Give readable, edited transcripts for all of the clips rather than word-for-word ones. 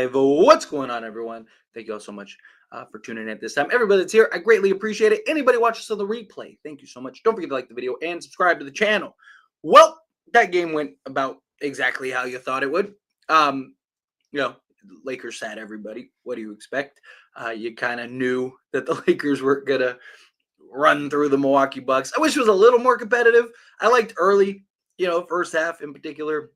Live. What's going on, everyone? Thank you all so much for tuning in at this time. Everybody that's here, I greatly appreciate it. Anybody watches on the replay, thank you so much. Don't forget to like the video and subscribe to the channel. Well, that game went about exactly how you thought it would. Lakers sat everybody. What do you expect? You kind of knew that the Lakers weren't going to run through the Milwaukee Bucks. I wish it was a little more competitive. I liked early, first half in particular.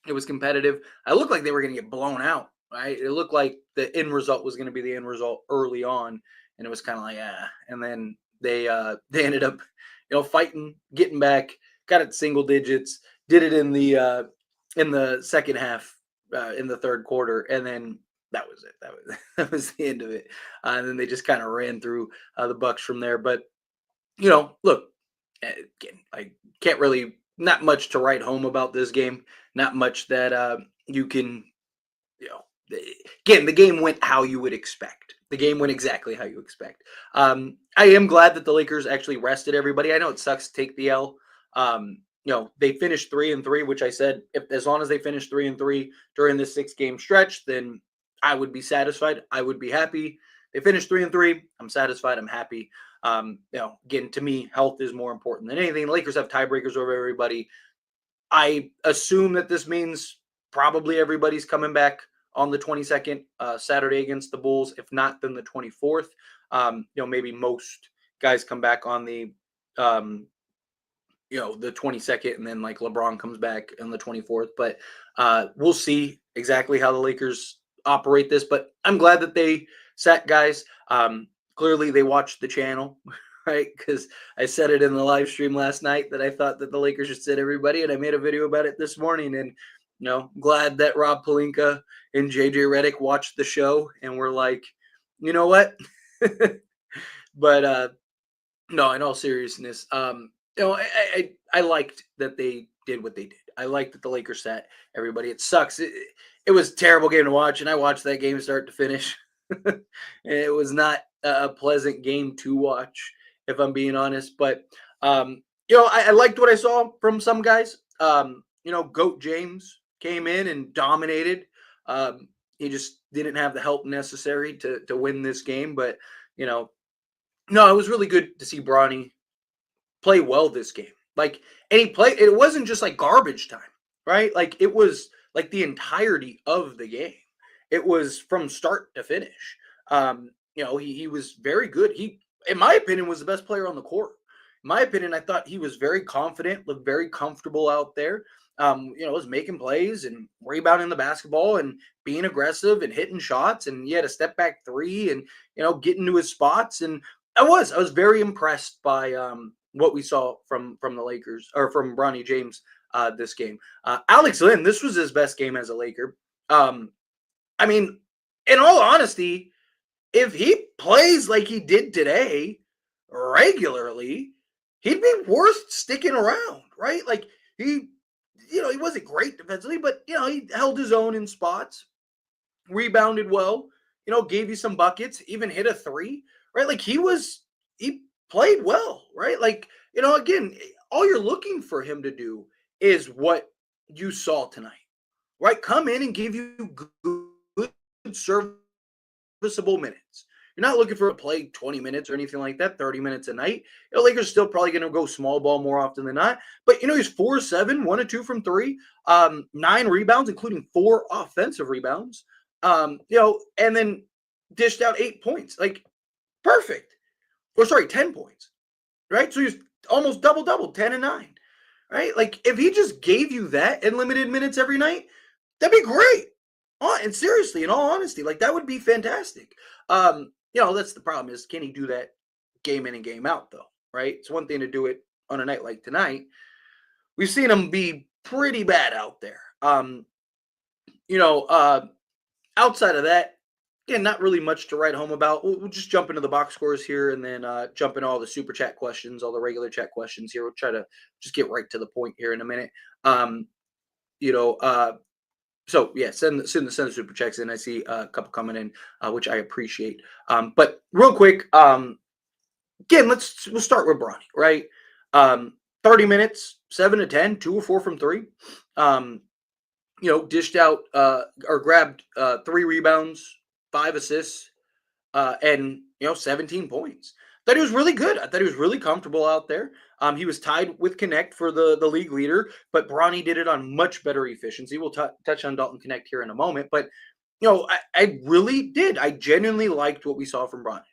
It was competitive. I looked like they were going to get blown out, right? It looked like the end result was going to be the end result early on, and it was kind of like, And then they ended up, fighting, getting back, got it single digits, did it in the second half, in the third quarter, and then that was it. That was the end of it. And then they just kind of ran through the Bucks from there. But look, again, I can't really, not much to write home about this game. Not much that you can, again, the game went how you would expect. The game went exactly how you expect. I am glad that the Lakers actually rested everybody. I know it sucks to take the L. They finished 3-3, which I said, as long as they finish 3-3 during this 6-game stretch, then I would be satisfied. I would be happy. They finished 3-3. I'm satisfied. I'm happy. Again, to me, health is more important than anything. The Lakers have tiebreakers over everybody. I assume that this means probably everybody's coming back on the 22nd, Saturday against the Bulls. If not, then the 24th. Maybe most guys come back on the 22nd, and then like LeBron comes back on the 24th. But we'll see exactly how the Lakers operate this. But I'm glad that they sat guys. Clearly, they watched the channel. Right, because I said it in the live stream last night that I thought that the Lakers should sit everybody, and I made a video about it this morning. And glad that Rob Pelinka and JJ Redick watched the show and were like, you know what? But no, in all seriousness, I liked that they did what they did. I liked that the Lakers sat everybody. It sucks. It was a terrible game to watch, and I watched that game start to finish. It was not a pleasant game to watch, if I'm being honest. But, I liked what I saw from some guys. Goat James came in and dominated. He just didn't have the help necessary to win this game. But, no, it was really good to see Bronny play well this game. Like, and he played, it wasn't just like garbage time, right? Like, it was like the entirety of the game. It was from start to finish. He was very good. He, in my opinion, was the best player on the court. In my opinion, I thought he was very confident, looked very comfortable out there. Was making plays and rebounding the basketball and being aggressive and hitting shots. And he had a step back three and, getting to his spots. And I was very impressed by what we saw from the Lakers, or from Bronny James this game. Alex Len, this was his best game as a Laker. I mean, in all honesty, if he plays like he did today regularly, he'd be worth sticking around, right? Like he wasn't great defensively, but he held his own in spots, rebounded well, gave you some buckets, even hit a three, right? Like he played well, right? Like, again, all you're looking for him to do is what you saw tonight, right? Come in and give you good serviceable minutes. You're not looking for a play 20 minutes or anything like that, 30 minutes a night. Lakers still probably going to go small ball more often than not. But, he's 4-7, 1 of 2 from 3, 9 rebounds, including 4 offensive rebounds, and then dished out 8 points. Like, perfect. 10 points, right? So he's almost double-double, 10 and 9, right? Like, if he just gave you that in limited minutes every night, that'd be great. And seriously, in all honesty, like that would be fantastic. That's the problem is, can he do that game in and game out though, right? It's one thing to do it on a night like tonight. We've seen him be pretty bad out there. Outside of that, again, not really much to write home about. We'll just jump into the box scores here and then jump into all the super chat questions, all the regular chat questions here. We'll try to just get right to the point here in a minute. So yeah, send the super checks in. I see a couple coming in, which I appreciate. But real quick, again, we'll start with Bronny, right? 30 minutes, 7 to 10, 2 or 4 from 3. dished out or grabbed 3 rebounds, 5 assists, and 17 points. I thought he was really good. I thought he was really comfortable out there. He was tied with Connect for the league leader, but Bronny did it on much better efficiency. We'll touch on Dalton Connect here in a moment, but I really did. I genuinely liked what we saw from Bronny.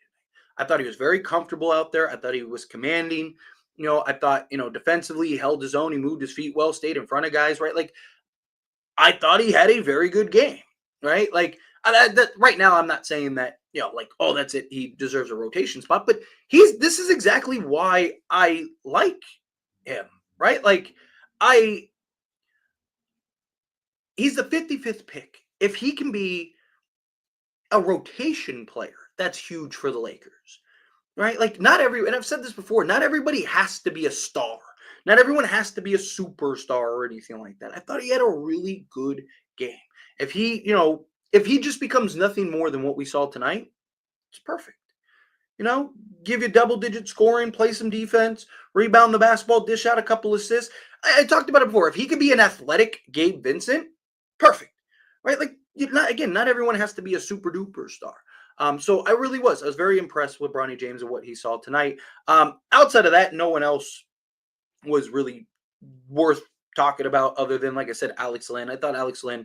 I thought he was very comfortable out there. I thought he was commanding. I thought defensively he held his own. He moved his feet well, stayed in front of guys. Right, like I thought he had a very good game. Right, like right now, I'm not saying that like, oh, that's it. He deserves a rotation spot, but this is exactly why I like him. Right, like I he's the 55th pick. If he can be a rotation player, that's huge for the Lakers. Right, like not every, and I've said this before, not everybody has to be a star. Not everyone has to be a superstar or anything like that. I thought he had a really good game. If he just becomes nothing more than what we saw tonight, it's perfect. You know, give you double digit scoring, play some defense, rebound the basketball, dish out a couple assists. I talked about it before. If he could be an athletic Gabe Vincent, perfect. Right? Like, not everyone has to be a super duper star. So I really was. I was very impressed with Bronny James and what he saw tonight. Outside of that, no one else was really worth talking about other than, like I said, Alex Lynn. I thought Alex Lynn,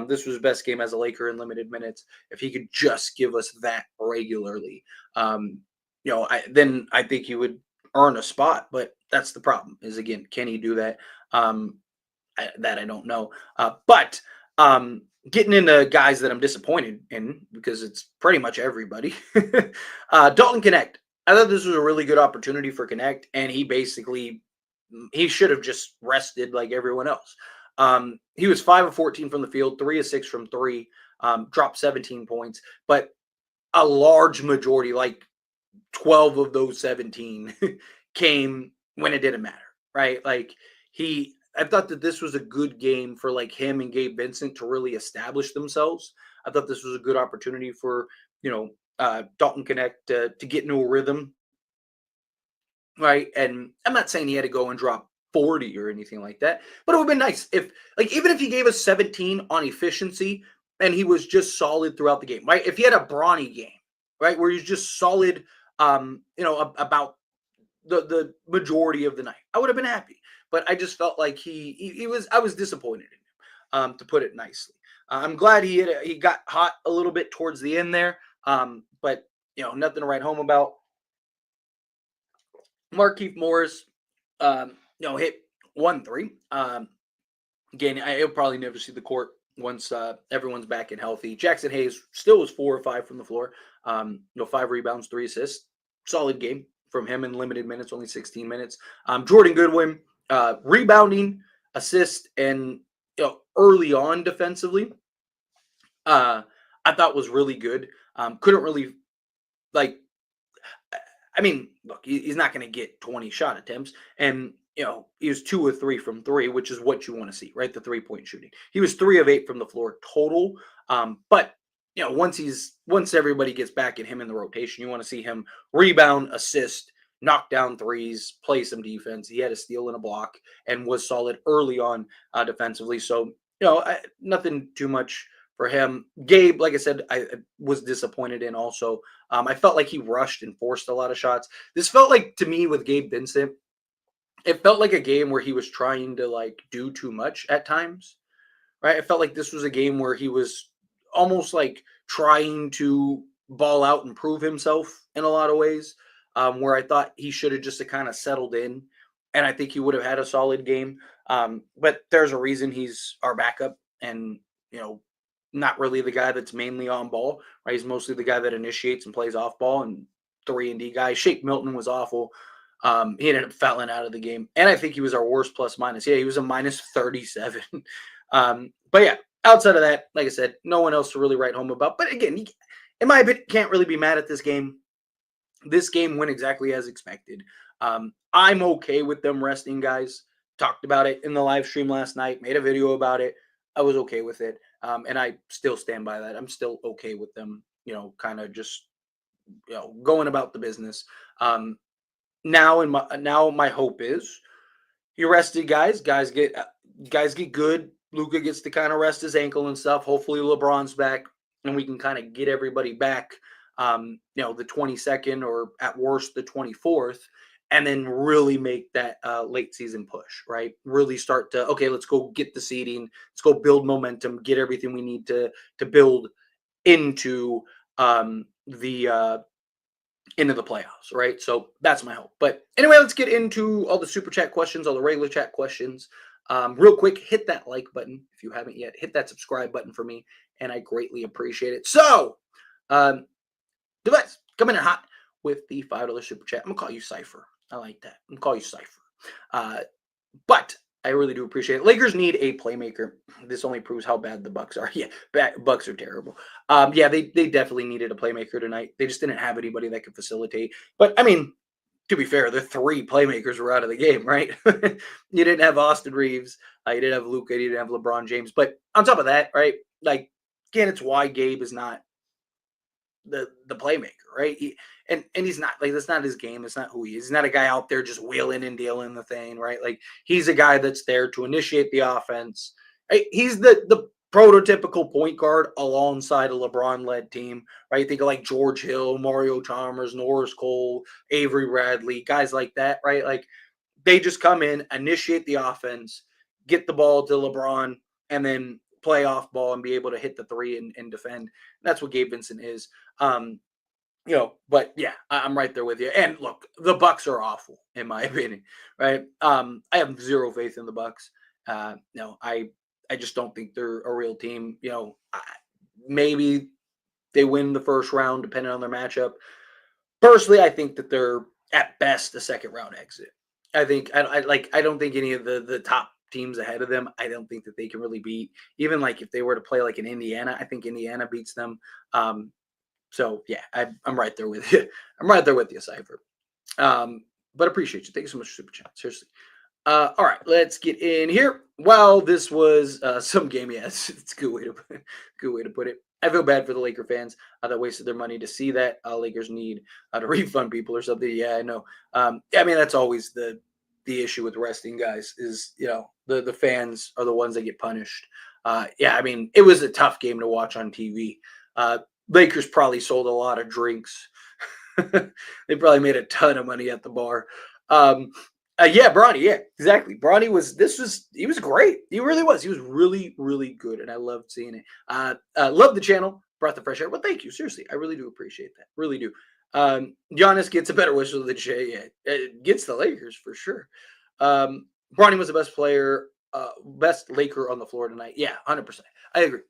this was his best game as a Laker in limited minutes. If he could just give us that regularly, then I think he would earn a spot. But that's the problem is, again, can he do that? That I don't know. But getting into guys that I'm disappointed in, because it's pretty much everybody. Dalton Connect. I thought this was a really good opportunity for Connect, and he should have just rested like everyone else. He was 5 of 14 from the field, 3 of 6 from three, dropped 17 points, but a large majority, like 12 of those 17, came when it didn't matter, right? Like I thought that this was a good game for like him and Gabe Vincent to really establish themselves. I thought this was a good opportunity for Dalton Connect to get into a rhythm, right? And I'm not saying he had to go and drop 40 or anything like that, but it would have been nice if, like, even if he gave us 17 on efficiency and he was just solid throughout the game, right? If he had a Bronny game, right, where he's just solid, about the majority of the night, I would have been happy. But I just felt like I was disappointed in him, to put it nicely. I'm glad he got hot a little bit towards the end there, but nothing to write home about. Markeith Morris, hit 1 3. Again, I'll probably never see the court once everyone's back and healthy. Jackson Hayes still was 4 or 5 from the floor. 5 rebounds, 3 assists. Solid game from him in limited minutes, only 16 minutes. Jordan Goodwin, rebounding, assist, and early on defensively, I thought was really good. Couldn't really, like, I mean, look, he's not going to get 20 shot attempts. And, he was 2 of 3 from three, which is what you want to see, right? The 3-point shooting. He was 3 of 8 from the floor total. But, once everybody gets back at him in the rotation, you want to see him rebound, assist, knock down threes, play some defense. He had a steal and a block and was solid early on defensively. So, nothing too much for him. Gabe, like I said, I was disappointed in also. I felt like he rushed and forced a lot of shots. This felt like, to me, with Gabe Vincent, it felt like a game where he was trying to like do too much at times, right? I felt like this was a game where he was almost like trying to ball out and prove himself in a lot of ways, where I thought he should have just kind of settled in, and I think he would have had a solid game. But there's a reason he's our backup, and not really the guy that's mainly on ball, right? He's mostly the guy that initiates and plays off ball, and 3-and-D guy. Shake Milton was awful. He ended up fouling out of the game, and I think he was our worst plus minus. Yeah, he was a minus 37. But yeah, outside of that, like I said, no one else to really write home about. But again, in my opinion, can't really be mad at this game. This game went exactly as expected. I'm okay with them resting guys. Talked about it in the live stream last night, made a video about it. I was okay with it. And I still stand by that. I'm still okay with them, kind of just, going about the business. Now my hope is you rested guys. Guys get good Luka gets to kind of rest his ankle and stuff. Hopefully LeBron's back and we can kind of get everybody back, the 22nd or at worst the 24th, and then really make that late season push, right? Really start to, okay, let's go get the seeding. Let's go build momentum, get everything we need to build into the into the playoffs, right? So that's my hope. But anyway, let's get into all the super chat questions, all the regular chat questions. Real quick, hit that like button if you haven't yet. Hit that subscribe button for me, and I greatly appreciate it. So, um, Device coming in hot with the $5 super chat. I'm gonna call you Cipher. I like that. I'm gonna call you Cipher. Uh, but I really do appreciate it. Lakers need a playmaker. This only proves how bad the Bucks are. Yeah, Bucks are terrible. Yeah, they definitely needed a playmaker tonight. They just didn't have anybody that could facilitate. But I mean, to be fair, the three playmakers were out of the game, right? You didn't have Austin Reeves, you didn't have Luka, you didn't have LeBron James. But on top of that, right? Like, again, it's why Gabe is not the playmaker, right? And he's not, like, that's not his game. It's not who he is. He's not a guy out there just wheeling and dealing the thing, right? Like, he's a guy that's there to initiate the offense. Right? He's the prototypical point guard alongside a LeBron-led team, right? Think of like George Hill, Mario Chalmers, Norris Cole, Avery Bradley, guys like that, right? Like, they just come in, initiate the offense, get the ball to LeBron, and then play off ball and be able to hit the three and defend. That's what Gabe Vincent is. But yeah, I'm right there with you. And look, the Bucks are awful in my opinion, right? I have zero faith in the Bucks. I just don't think they're a real team. Maybe they win the first round depending on their matchup. Personally, I think that they're at best a second round exit. I don't think any of the top teams ahead of them, I don't think that they can really beat. Even like if they were to play like in Indiana, I think Indiana beats them. So yeah, I'm right there with you. I'm right there with you, Cypher. But appreciate you. Thank you so much for super chat. Seriously. All right, let's get in here. Well, this was some game. Yes, it's a good way to put it. I feel bad for the Laker fans that wasted their money to see that. Lakers need to refund people or something. Yeah, I know. I mean, that's always the issue with resting guys is the fans are the ones that get punished. Yeah, I mean, it was a tough game to watch on TV. Lakers probably sold a lot of drinks. They probably made a ton of money at the bar. Yeah, Bronny. Yeah, exactly. Bronny he was great. He really was. He was really, really good. And I loved seeing it. Love the channel. Brought the fresh air. Well, thank you. Seriously. I really do appreciate that. Really do. Giannis gets a better whistle than Shea. Yeah, it gets the Lakers for sure. Bronny was the best player, best Laker on the floor tonight. Yeah, 100%. I agree.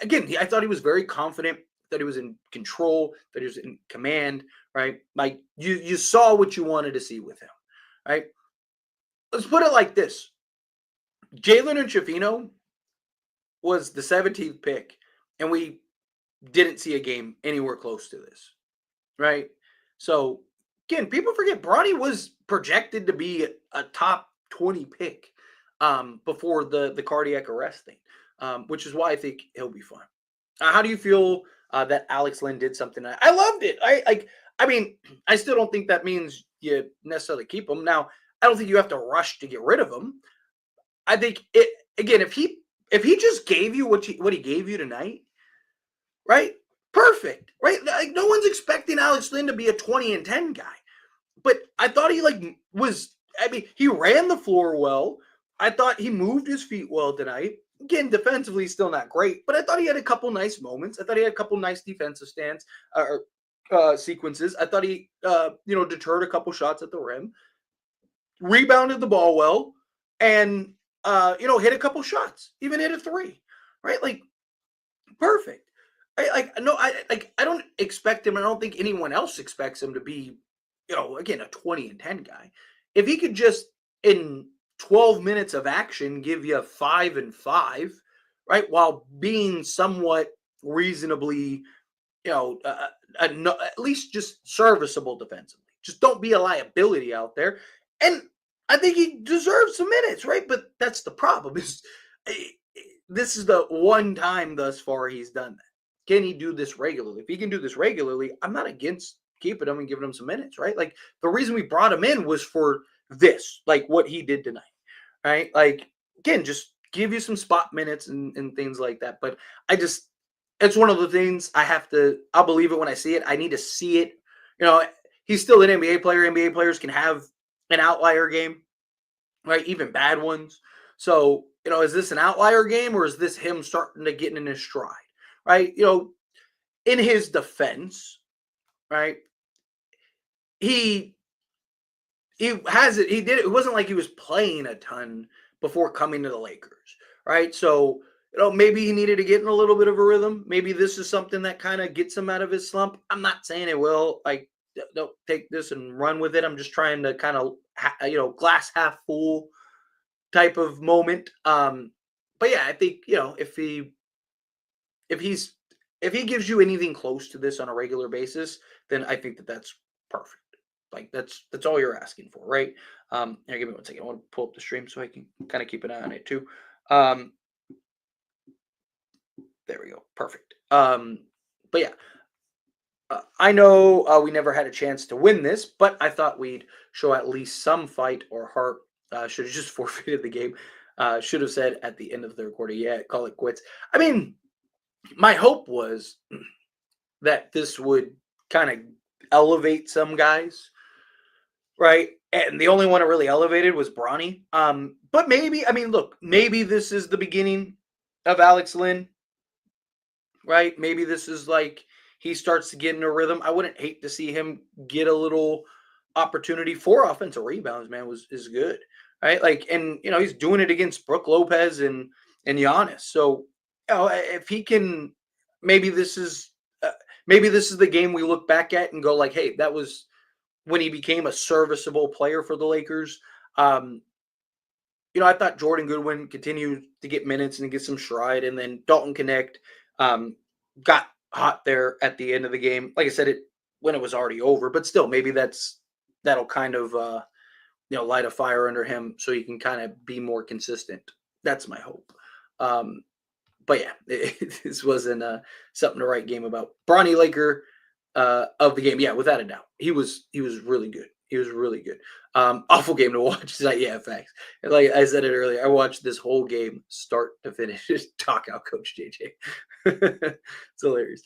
Again, I thought he was very confident, that he was in control, that he was in command, right? Like you saw what you wanted to see with him, right? Let's put it like this. Jalen and Shafino was the 17th pick, and we didn't see a game anywhere close to this, right? So, again, people forget Bronny was projected to be a top 20 pick before the cardiac arrest thing, which is why I think he'll be fun. How do you feel that Alex Lynn did something? I loved it. I mean, I still don't think that means you necessarily keep him. Now, I don't think you have to rush to get rid of him. I think again, if he just gave you what he gave you tonight, right? Perfect, right? Like no one's expecting Alex Lynn to be a 20 and 10 guy, but I thought he was. I mean, he ran the floor well. I thought he moved his feet well tonight. Again, defensively, still not great, but I thought he had a couple nice moments. I thought he had a couple nice defensive stands or sequences. I thought he, deterred a couple shots at the rim, rebounded the ball well, and hit a couple shots, even hit a three, right? Like perfect. I don't expect him. I don't think anyone else expects him to be, again, a 20 and 10 guy. If he could just in 12 minutes of action give you 5 and 5, right, while being somewhat reasonably, at least just serviceable defensively. Just don't be a liability out there. And I think he deserves some minutes, right? But that's the problem. This is the one time thus far he's done that. Can he do this regularly? If he can do this regularly, I'm not against keeping him and giving him some minutes, right? Like the reason we brought him in was for this, like what he did tonight, right? Like again, just give you some spot minutes and things like that. But I just, it's one of the things I'll believe it when I see it. I need to see it. You know, he's still an NBA player. NBA players can have an outlier game, right? Even bad ones. So, is this an outlier game or is this him starting to get in his stride, right? In his defense, right? He has it. He did it. It wasn't like he was playing a ton before coming to the Lakers, right? So, maybe he needed to get in a little bit of a rhythm. Maybe this is something that kind of gets him out of his slump. I'm not saying it will. Like, don't take this and run with it. I'm just trying to kind of, glass half full type of moment. But yeah, I think if he gives you anything close to this on a regular basis, then I think that's perfect. Like that's all you're asking for, right? Here, give me 1 second. I want to pull up the stream so I can kind of keep an eye on it too. Um, there we go, perfect. But yeah, I know we never had a chance to win this, but I thought we'd show at least some fight or heart. Should have just forfeited the game. Should have said at the end of the third quarter, yeah, call it quits. I mean, my hope was that this would kind of elevate some guys, right? And the only one that really elevated was Bronny. But maybe, I mean, look, maybe this is the beginning of Alex Lynn, right? Maybe this is like he starts to get in a rhythm. I wouldn't hate to see him get a little opportunity. 4 offensive rebounds, man, is good, right? Like, and he's doing it against Brook Lopez and Giannis. So, if he can, maybe this is the game we look back at and go like, hey, that was when he became a serviceable player for the Lakers. I thought Jordan Goodwin continued to get minutes and get some stride, and then Dalton Connect got hot there at the end of the game. Like I said, when it was already over, but still, maybe that'll kind of light a fire under him so he can kind of be more consistent. That's my hope. But yeah, this wasn't something to write game about. Bronny Laker of the game, yeah, without a doubt, he was really good. He was really good. Awful game to watch. Yeah, facts. Like I said it earlier, I watched this whole game start to finish. Just talk out Coach JJ. It's hilarious.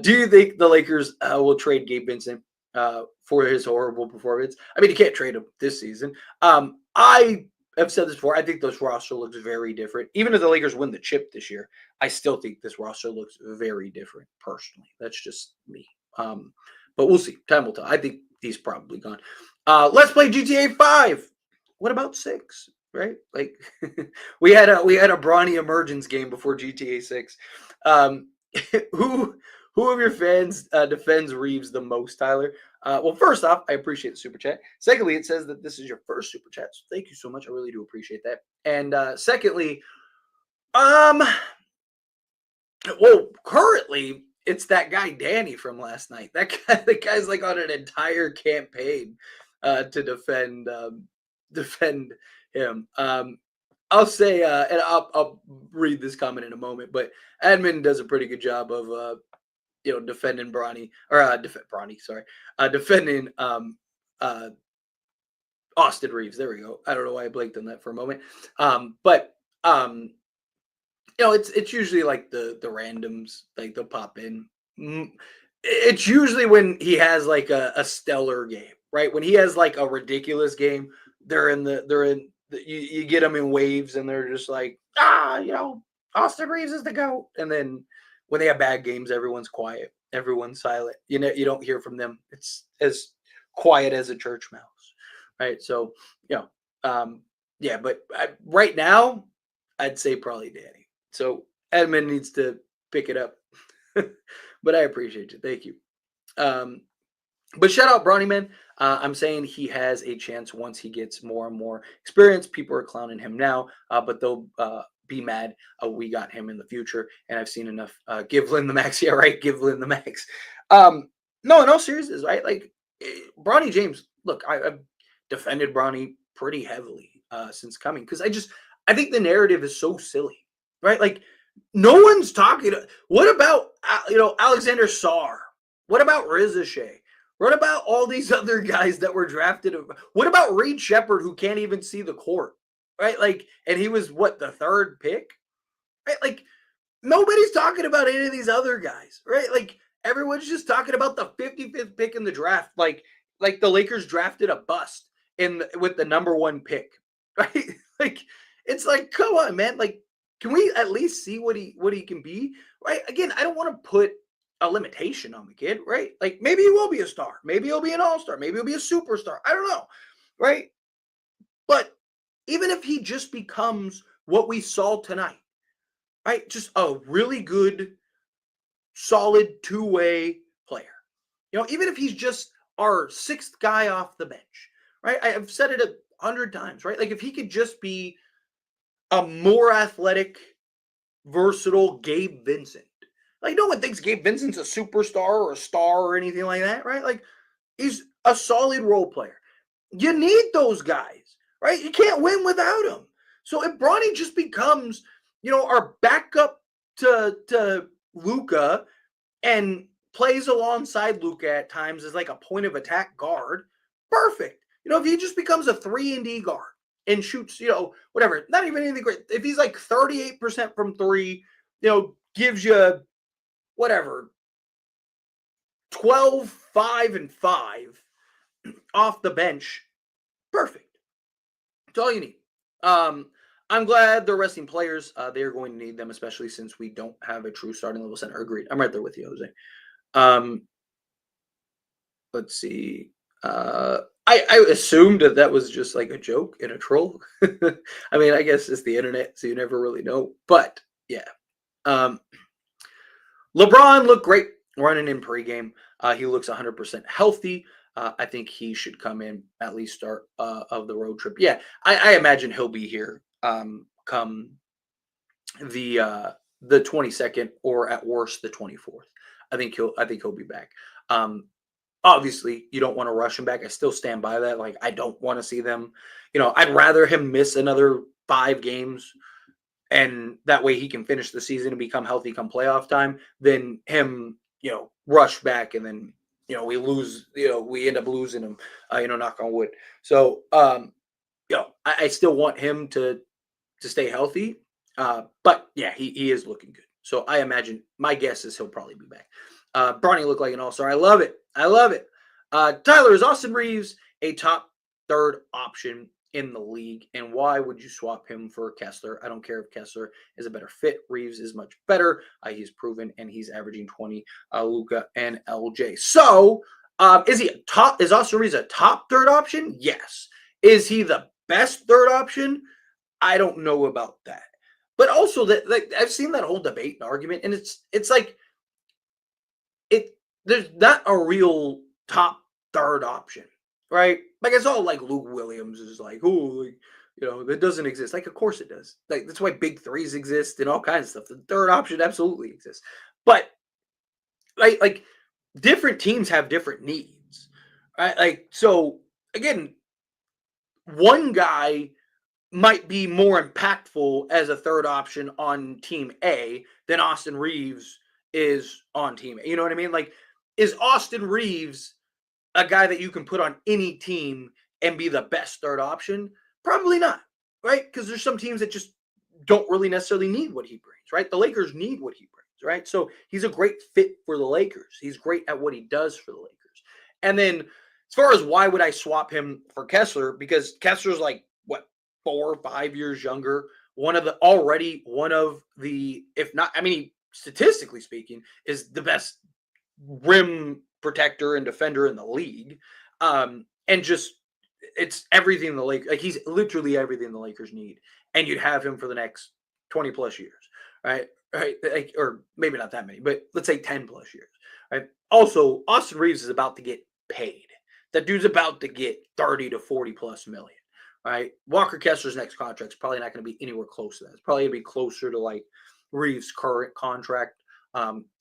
Do you think the Lakers will trade Gabe Vincent for his horrible performance? I mean, you can't trade him this season. I have said this before. I think this roster looks very different. Even if the Lakers win the chip this year, I still think this roster looks very different. Personally, that's just me. But we'll see. Time will tell. I think he's probably gone. Let's play GTA 5. What about 6? Right? Like we had a Bronny emergence game before GTA 6. Who of your fans defends Reeves the most, Tyler? Well, first off, I appreciate the super chat. Secondly, it says that this is your first super chat, so thank you so much. I really do appreciate that. And secondly, well, currently it's that guy Danny from last night. The guy's like on an entire campaign to defend him. I'll say, and I'll read this comment in a moment, but Admin does a pretty good job of defending Bronny or defending Austin Reeves. There we go. I don't know why I blanked on that for a moment. But it's usually like the randoms, like they'll pop in. It's usually when he has like a stellar game, right? When he has like a ridiculous game, you get them in waves and they're just like, Austin Reeves is the GOAT. And then when they have bad games, everyone's quiet, everyone's silent. You don't hear from them. It's as quiet as a church mouse, right? So, but right now, I'd say probably Danny. So Edmund needs to pick it up. But I appreciate you. Thank you. But shout out Bronny, man. I'm saying he has a chance once he gets more and more experience. People are clowning him now, but they'll be mad. We got him in the future, and I've seen enough. Give Lynn the max. Yeah, right. Give Lynn the max. No, in all seriousness, right? Like Bronny James. Look, I've defended Bronny pretty heavily since coming because I think the narrative is so silly, right? Like no one's talking. What about Alexander Sarr? What about Riza Shea? What about all these other guys that were drafted? What about Reed Shepard, who can't even see the court? right? Like, and he was what, the third pick, right? Like, nobody's talking about any of these other guys, right? Like, everyone's just talking about the 55th pick in the draft. Like the Lakers drafted a bust with the number one pick, right? Like, it's like, come on, man. Like, can we at least see what he can be, right? Again, I don't want to put a limitation on the kid, right? Like, maybe he will be a star, maybe he'll be an all-star, maybe he'll be a superstar. I don't know, right? But even if he just becomes what we saw tonight, right? Just a really good, solid two-way player. Even if he's just our sixth guy off the bench, right? I've said it 100 times, right? Like, if he could just be a more athletic, versatile Gabe Vincent. Like, no one thinks Gabe Vincent's a superstar or a star or anything like that, right? Like, he's a solid role player. You need those guys, right? You can't win without them. So if Bronny just becomes, our backup to Luka and plays alongside Luka at times as like a point of attack guard, perfect. If he just becomes a 3-and-D guard and shoots, whatever, not even anything great. If he's like 38% from three, gives you whatever, 12, 5, and 5 off the bench, perfect. That's all you need. I'm glad they're resting players. They're going to need them, especially since we don't have a true starting level center. Agreed. I'm right there with you, Jose. Let's see. I assumed that was just like a joke and a troll. I mean, I guess it's the internet, so you never really know. But yeah, LeBron looked great running in pregame. He looks 100% healthy. I think he should come in at least start of the road trip. Yeah, I imagine he'll be here come the 22nd or at worst the 24th. I think he'll be back. Obviously, you don't want to rush him back. I still stand by that. Like, I don't want to see them. I'd rather him miss another 5 games, and that way he can finish the season and become healthy come playoff time, than him, rush back and then, we lose, we end up losing him, knock on wood. So, I still want him to stay healthy. But yeah, he is looking good. So I imagine, my guess is he'll probably be back. Bronny looked like an all-star. I love it. Tyler, is Austin Reeves a top third option in the league? And why would you swap him for Kessler? I don't care if Kessler is a better fit. Reeves is much better. He's proven, and he's averaging 20, Luka and LJ. So is Austin Reeves a top third option? Yes. Is he the best third option? I don't know about that. But also, that, like, I've seen that whole debate and argument, and it's like, there's not a real top third option, right? Like, it's all like Luke Williams is like, that doesn't exist. Like, of course it does. Like, that's why big threes exist and all kinds of stuff. The third option absolutely exists. But like different teams have different needs, right? Like, so again, one guy might be more impactful as a third option on team A than Austin Reeves is on team A. You know what I mean? Like, is Austin Reeves a guy that you can put on any team and be the best third option? Probably not, right? Because there's some teams that just don't really necessarily need what he brings, right? The Lakers need what he brings, right? So he's a great fit for the Lakers. He's great at what he does for the Lakers. And then as far as why would I swap him for Kessler? Because Kessler's like, what, 4 or 5 years younger. One of the, if not, I mean, statistically speaking, is the best rim protector and defender in the league. And just, it's everything the Lakers, like, he's literally everything the Lakers need. And you'd have him for the next 20 plus years, right? Right. Like, or maybe not that many, but let's say 10 plus years, right? Also, Austin Reeves is about to get paid. That dude's about to get 30 to 40 plus million, right? Walker Kessler's next contract is probably not going to be anywhere close to that. It's probably going to be closer to like Reeves' current contract.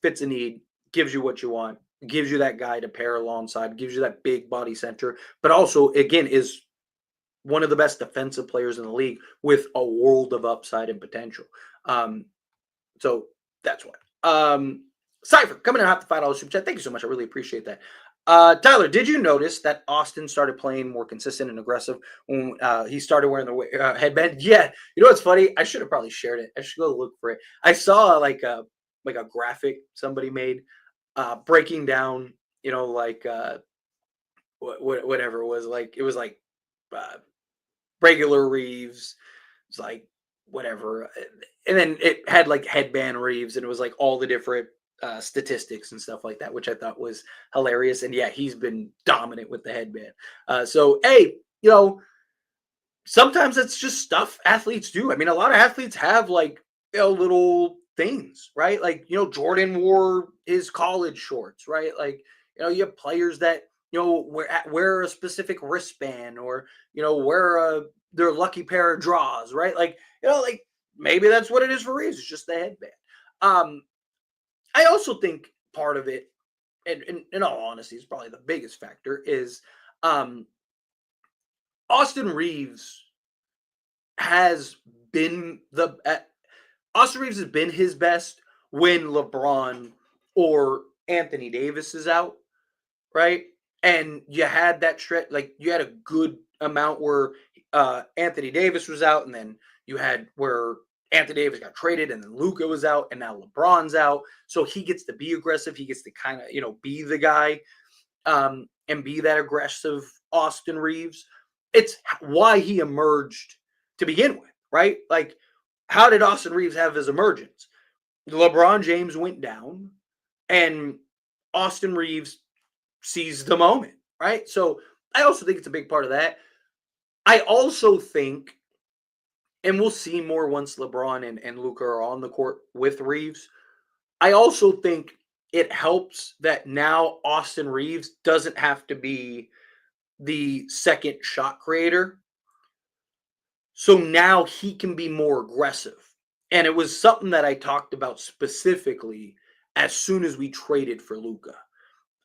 Fits a need, gives you what you want, gives you that guy to pair alongside, gives you that big body center, but also, again, is one of the best defensive players in the league with a world of upside and potential. So that's why. Cypher, coming in hot to $5 super chat. Thank you so much. I really appreciate that. Tyler, did you notice that Austin started playing more consistent and aggressive when he started wearing the headband? Yeah, you know what's funny? I should have probably shared it. I should go look for it. I saw like a graphic somebody made breaking down, like whatever it was like. It was like uh, regular Reeves, it's like whatever, and then it had like headband Reeves, and it was like all the different statistics and stuff like that, which I thought was hilarious. And yeah, he's been dominant with the headband. So hey, sometimes it's just stuff athletes do. I mean, a lot of athletes have like little things, right? Like Jordan wore his college shorts, right? Like you have players that wear a specific wristband or wear their lucky pair of draws, right? Like like maybe that's what it is for Reeves. It's just the headband. Um, I also think part of it, and in all honesty, is probably the biggest factor is um, Austin Reeves has been Austin Reeves has been his best when LeBron or Anthony Davis is out, right? And you had that stretch, like you had a good amount where Anthony Davis was out, and then you had where Anthony Davis got traded, and then Luka was out, and now LeBron's out. So he gets to be aggressive. He gets to kind of be the guy and be that aggressive Austin Reeves. It's why he emerged to begin with, right? Like, how did Austin Reeves have his emergence? LeBron James went down, and Austin Reeves seized the moment, right? So I also think it's a big part of that. I also think, and we'll see more once LeBron and Luka are on the court with Reeves. I also think it helps that now Austin Reeves doesn't have to be the second shot creator. So now he can be more aggressive. And it was something that I talked about specifically as soon as we traded for Luka.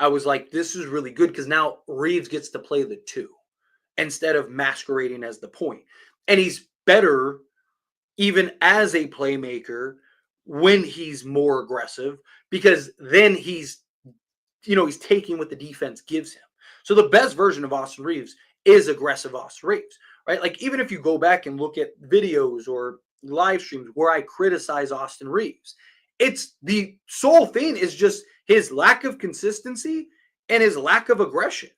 I was like, this is really good because now Reeves gets to play the two instead of masquerading as the point. And he's better even as a playmaker when he's more aggressive because then he's taking what the defense gives him. So the best version of Austin Reeves is aggressive Austin Reeves, right? Like even if you go back and look at videos or live streams where I criticize Austin Reeves, it's the sole thing is just his lack of consistency and his lack of aggression.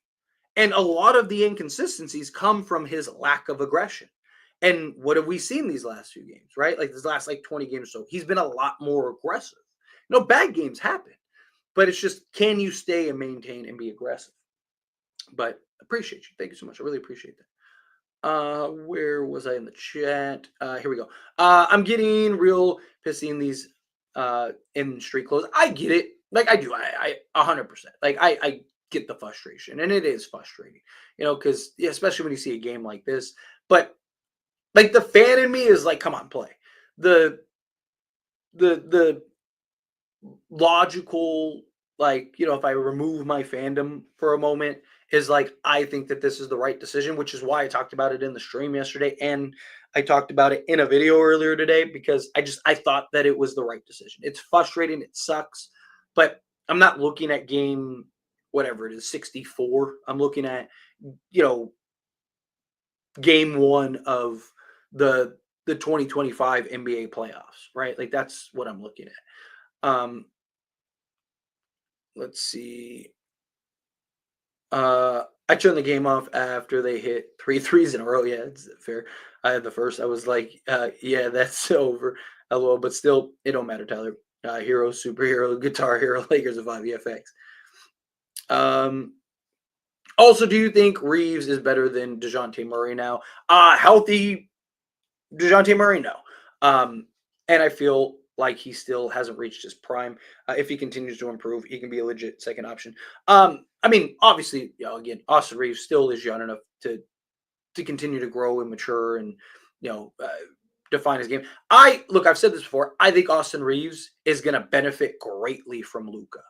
And a lot of the inconsistencies come from his lack of aggression. And what have we seen these last few games, right? Like this last like 20 games or so, he's been a lot more aggressive. Bad games happen, but it's just can you stay and maintain and be aggressive? But appreciate you. Thank you so much. I really appreciate that. Where was I in the chat? Here we go. I'm getting real pissy in these in street clothes. I get it. Like I do. I 100%. Like I get the frustration, and it is frustrating, because especially when you see a game like this. But like the fan in me is like, come on, play. The logical, like, if I remove my fandom for a moment, is like I think that this is the right decision, which is why I talked about it in the stream yesterday, and I talked about it in a video earlier today because I thought that it was the right decision. It's frustrating, it sucks, but I'm not looking at game whatever it is 64. I'm looking at game one of the 2025 NBA playoffs, right? Like that's what I'm looking at. Let's see. I turned the game off after they hit 3 threes in a row. Yeah, it's fair. I had the first. I was like, yeah, that's over. LOL, but still, it don't matter, Tyler. Hero, superhero, guitar hero, Lakers of 5 VFX. Also, do you think Reeves is better than DeJounte Murray now? Healthy DeJounte Murray, no. And I feel like he still hasn't reached his prime. If he continues to improve, he can be a legit second option. I mean, obviously, again, Austin Reeves still is young enough to continue to grow and mature and define his game. I've said this before. I think Austin Reeves is going to benefit greatly from Luka.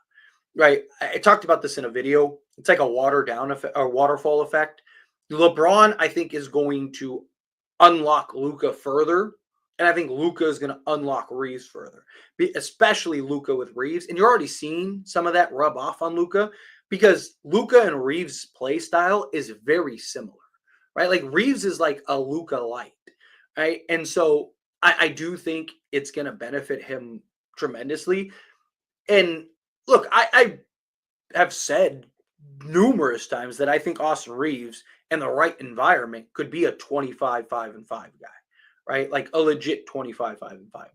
Right, I talked about this in a video. It's like a water down effect or waterfall effect. LeBron, I think, is going to unlock Luka further, and I think Luka is going to unlock Reeves further, especially Luka with Reeves. And you're already seeing some of that rub off on Luka because Luka and Reeves' play style is very similar, right? Like Reeves is like a Luka light, right? And so I do think it's going to benefit him tremendously. And look, I have said numerous times that I think Austin Reeves in the right environment could be a 25, 5 and 5 guy, right? Like a legit 25, 5 and 5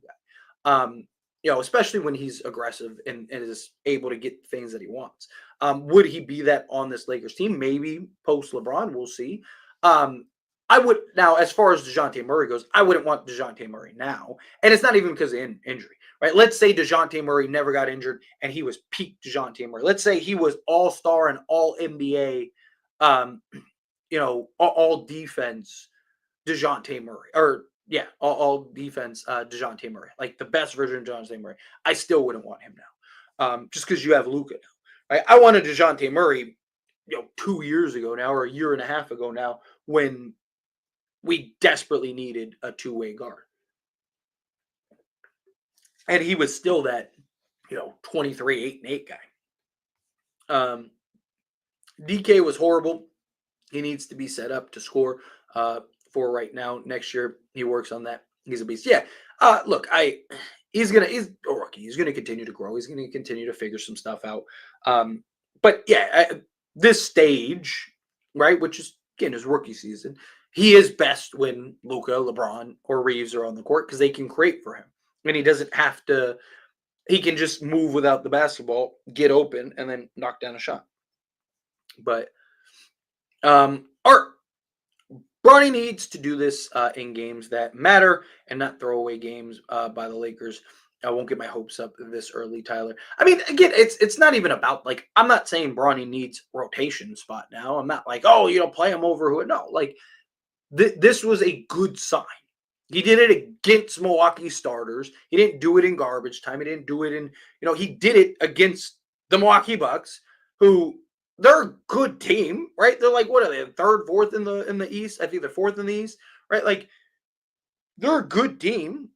guy. Especially when he's aggressive and is able to get things that he wants. Would he be that on this Lakers team? Maybe post LeBron, we'll see. I would now, as far as DeJounte Murray goes, I wouldn't want DeJounte Murray now. And it's not even because of injury, right? Let's say DeJounte Murray never got injured and he was peak DeJounte Murray. Let's say he was all-star and all NBA, all defense DeJounte Murray. Or yeah, all defense DeJounte Murray. Like the best version of DeJounte Murray. I still wouldn't want him now. Just because you have Luka now. Right? I wanted DeJounte Murray, 2 years ago now, or a year and a half ago now, when we desperately needed a two-way guard. And he was still that, 23, 8 and 8 guy. DK was horrible. He needs to be set up to score for right now. Next year, he works on that. He's a beast. Yeah. Look, he's a rookie. He's gonna continue to grow. He's gonna continue to figure some stuff out. But yeah, this stage, right, which is again his rookie season, he is best when Luka, LeBron, or Reeves are on the court because they can create for him. And he doesn't have to, he can just move without the basketball, get open, and then knock down a shot. But Art, Bronny needs to do this in games that matter and not throw away games by the Lakers. I won't get my hopes up this early, Tyler. I mean, again, it's not even about, like, I'm not saying Bronny needs rotation spot now. I'm not like, play him over who. No, like, this was a good sign. He did it against Milwaukee starters. He didn't do it in garbage time. He didn't do it in, he did it against the Milwaukee Bucks, who they're a good team, right? They're like, what are they, third, fourth in the East? I think they're fourth in the East, right? Like, they're a good team.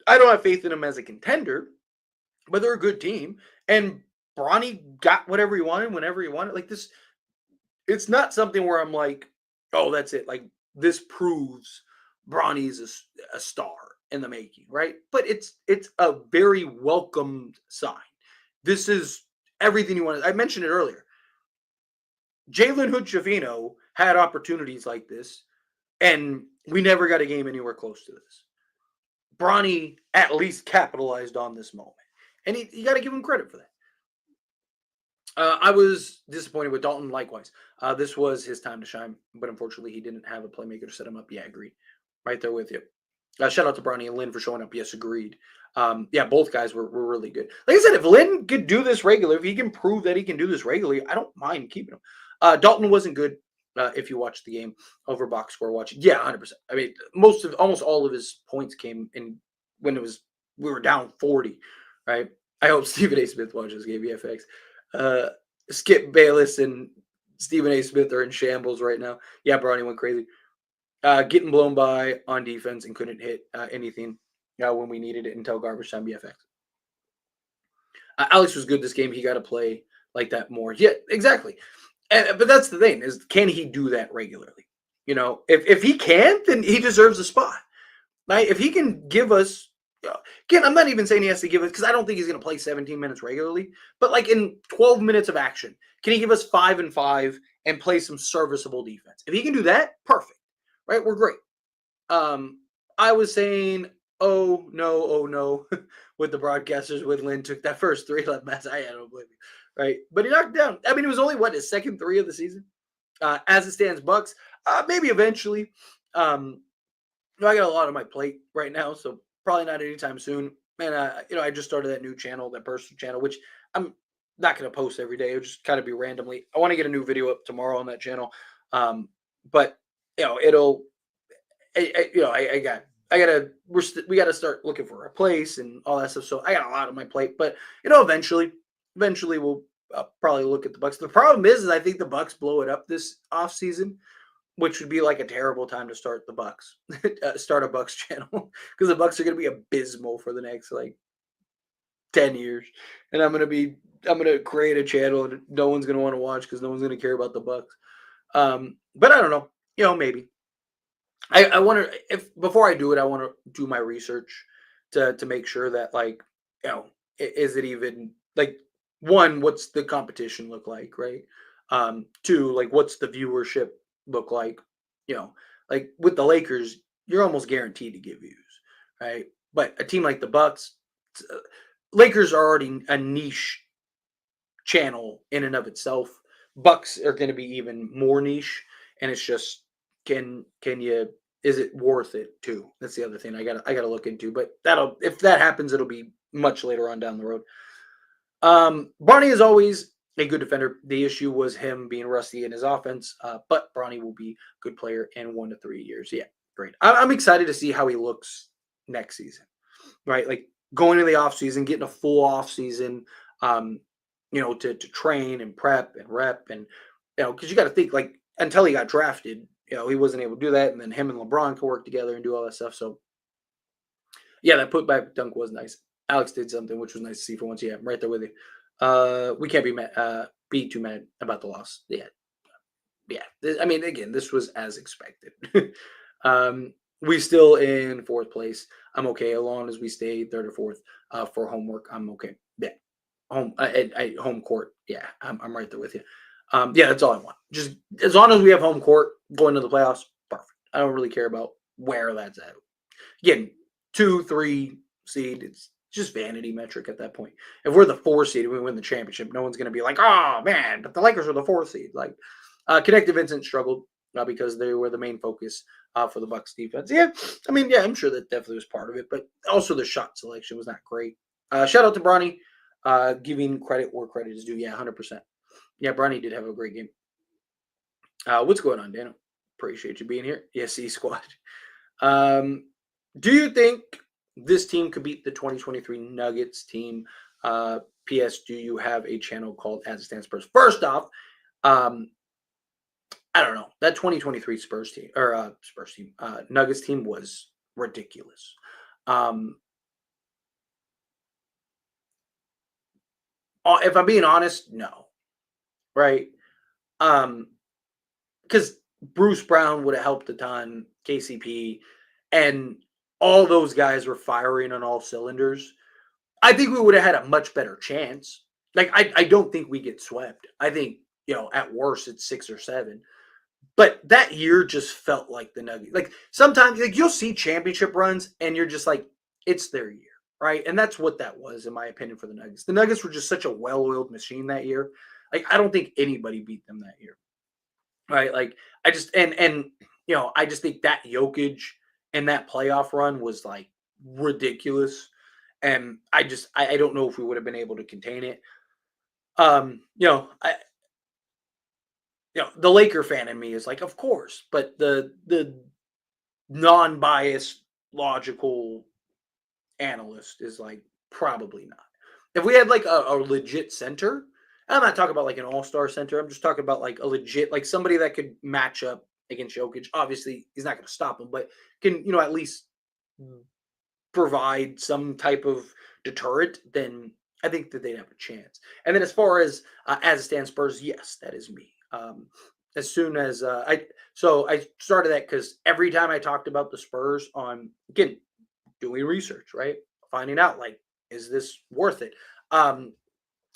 I don't have faith in them as a contender, but they're a good team. And Bronny got whatever he wanted whenever he wanted. Like this, it's not something where I'm like, oh, that's it. Like this proves Bronny's a star in the making, right? But it's a very welcome sign. This is everything you wanted. I mentioned it earlier. Jalen Hood-Schifino had opportunities like this, and we never got a game anywhere close to this. Bronny at least capitalized on this moment, and you got to give him credit for that. I was disappointed with Dalton likewise. This was his time to shine, but unfortunately he didn't have a playmaker to set him up. Yeah, agreed. Right there with you. Shout out to Bronny and Lynn for showing up. Yes, agreed. Yeah, both guys were really good. Like I said, if Lynn could do this regularly, if he can prove that he can do this regularly, I don't mind keeping him. Dalton wasn't good if you watched the game over box score watching. Yeah, 100%. I mean, almost all of his points came in when we were down 40, right? I hope Stephen A. Smith watches game VFX. Skip Bayless and Stephen A. Smith are in shambles right now. Yeah, Bronny went crazy. Getting blown by on defense and couldn't hit anything when we needed it until garbage time BFX. Alex was good this game. He got to play like that more. Yeah, exactly. But that's the thing is, can he do that regularly? If he can, then he deserves a spot. Right? If he can give us, again, I'm not even saying he has to give us, because I don't think he's going to play 17 minutes regularly, but like in 12 minutes of action, can he give us 5 and 5 and play some serviceable defense? If he can do that, perfect. Right? We're great. I was saying, oh no, with the broadcasters when Lynn took that first 3 left pass. I don't believe you. Right? But he knocked down. I mean, it was only his second 3 of the season. As it stands, Bucks, maybe eventually. I got a lot on my plate right now, so probably not anytime soon. And I just started that new channel, that personal channel, which I'm not going to post every day. It'll just kind of be randomly. I want to get a new video up tomorrow on that channel. But it'll. We got to start looking for a place and all that stuff. So I got a lot on my plate, but eventually we'll probably look at the Bucks. The problem is I think the Bucks blow it up this off season, which would be like a terrible time to start the Bucks, start a Bucks channel, because the Bucks are going to be abysmal for the next 10 years, and I'm going to be gonna create a channel and no one's gonna want to watch because no one's gonna care about the Bucks. But I don't know. Maybe I wonder if before I do it, I want to do my research to make sure that is it even like one, what's the competition look like, right? Two, like what's the viewership look like? You know, like with the Lakers, you're almost guaranteed to get views, right? But a team like the Bucks, Lakers are already a niche channel in and of itself. Bucks are going to be even more niche, and it's just can you is it worth it too? That's the other thing I gotta look into. But that'll if that happens, it'll be much later on down the road. Bronny is always a good defender. The issue was him being rusty in his offense, but Bronny will be a good player in 1 to 3 years. Yeah, great. I'm excited to see how he looks next season. Right, like going to the off season, getting a full off season, um, to train and prep and rep and because you got to think like until he got drafted, he wasn't able to do that, and then him and LeBron could work together and do all that stuff. So yeah, that putback dunk was nice. Alex did something which was nice to see for once. Yeah, I'm right there with you. We can't be too mad about the loss. Yeah, yeah. I mean, again, this was as expected. We still in fourth place. I'm okay as long as we stay third or fourth for homework. I'm okay. Yeah, home court. Yeah, I'm right there with you. Yeah, that's all I want. Just as long as we have home court going to the playoffs, perfect. I don't really care about where that's at. Again, 2, 3 seed. It's just vanity metric at that point. If we're the 4 seed and we win the championship, no one's going to be like, "Oh man," but the Lakers are the 4 seed. Like, Connected Vincent struggled because they were the main focus for the Bucks defense. Yeah, I mean, yeah, I'm sure that definitely was part of it, but also the shot selection was not great. Shout out to Bronny, giving credit where credit is due. Yeah, 100%. Yeah, Bronny did have a great game. What's going on, Daniel? Appreciate you being here. Yes, C squad. Um, do you think this team could beat the 2023 Nuggets team? P.S. Do you have a channel called As It Stands Spurs? First off, um, I don't know. That 2023 Spurs team or Spurs team, Nuggets team was ridiculous. Um, if I'm being honest, no, right? Um, because Bruce Brown would have helped a ton, KCP, and all those guys were firing on all cylinders. I think we would have had a much better chance. Like I don't think we get swept. I think at worst it's 6 or 7. But that year just felt like the Nuggets. Like sometimes, like you'll see championship runs, and you're just like, it's their year, right? And that's what that was, in my opinion, for the Nuggets. The Nuggets were just such a well-oiled machine that year. Like I don't think anybody beat them that year, right? Like I just and I just think that Jokic and that playoff run was like ridiculous, and I don't know if we would have been able to contain it. I the Laker fan in me is like, of course, but the non-biased, logical analyst is like, probably not. If we had like a legit center, I'm not talking about like an all-star center. I'm just talking about like a legit, like somebody that could match up against Jokic. Obviously, he's not going to stop him, but can at least provide some type of deterrent, then I think that they'd have a chance. And then as it stands, Spurs, yes, that is me. As soon as I started that because every time I talked about the Spurs on again doing research, right, finding out like is this worth it.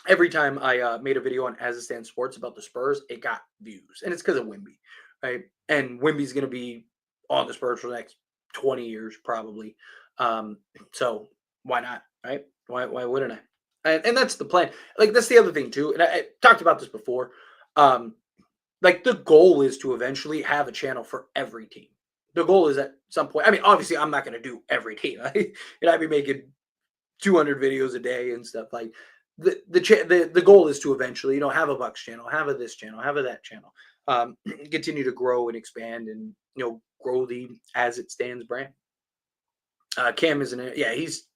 Every time I made a video on As It Stands Sports about the Spurs, it got views, and it's because of Wimby, right? And Wimby's going to be on the Spurs for the next 20 years probably. So why not, right? Why wouldn't I? And that's the plan. Like that's the other thing too. And I talked about this before. Like the goal is to eventually have a channel for every team. The goal is at some point. I mean, obviously, I'm not going to do every team. I'd be making 200 videos a day and stuff like. The goal is to eventually have a Bucks channel, have a this channel, have a that channel, continue to grow and expand and grow the As It Stands brand. Cam isn't it? Yeah, he's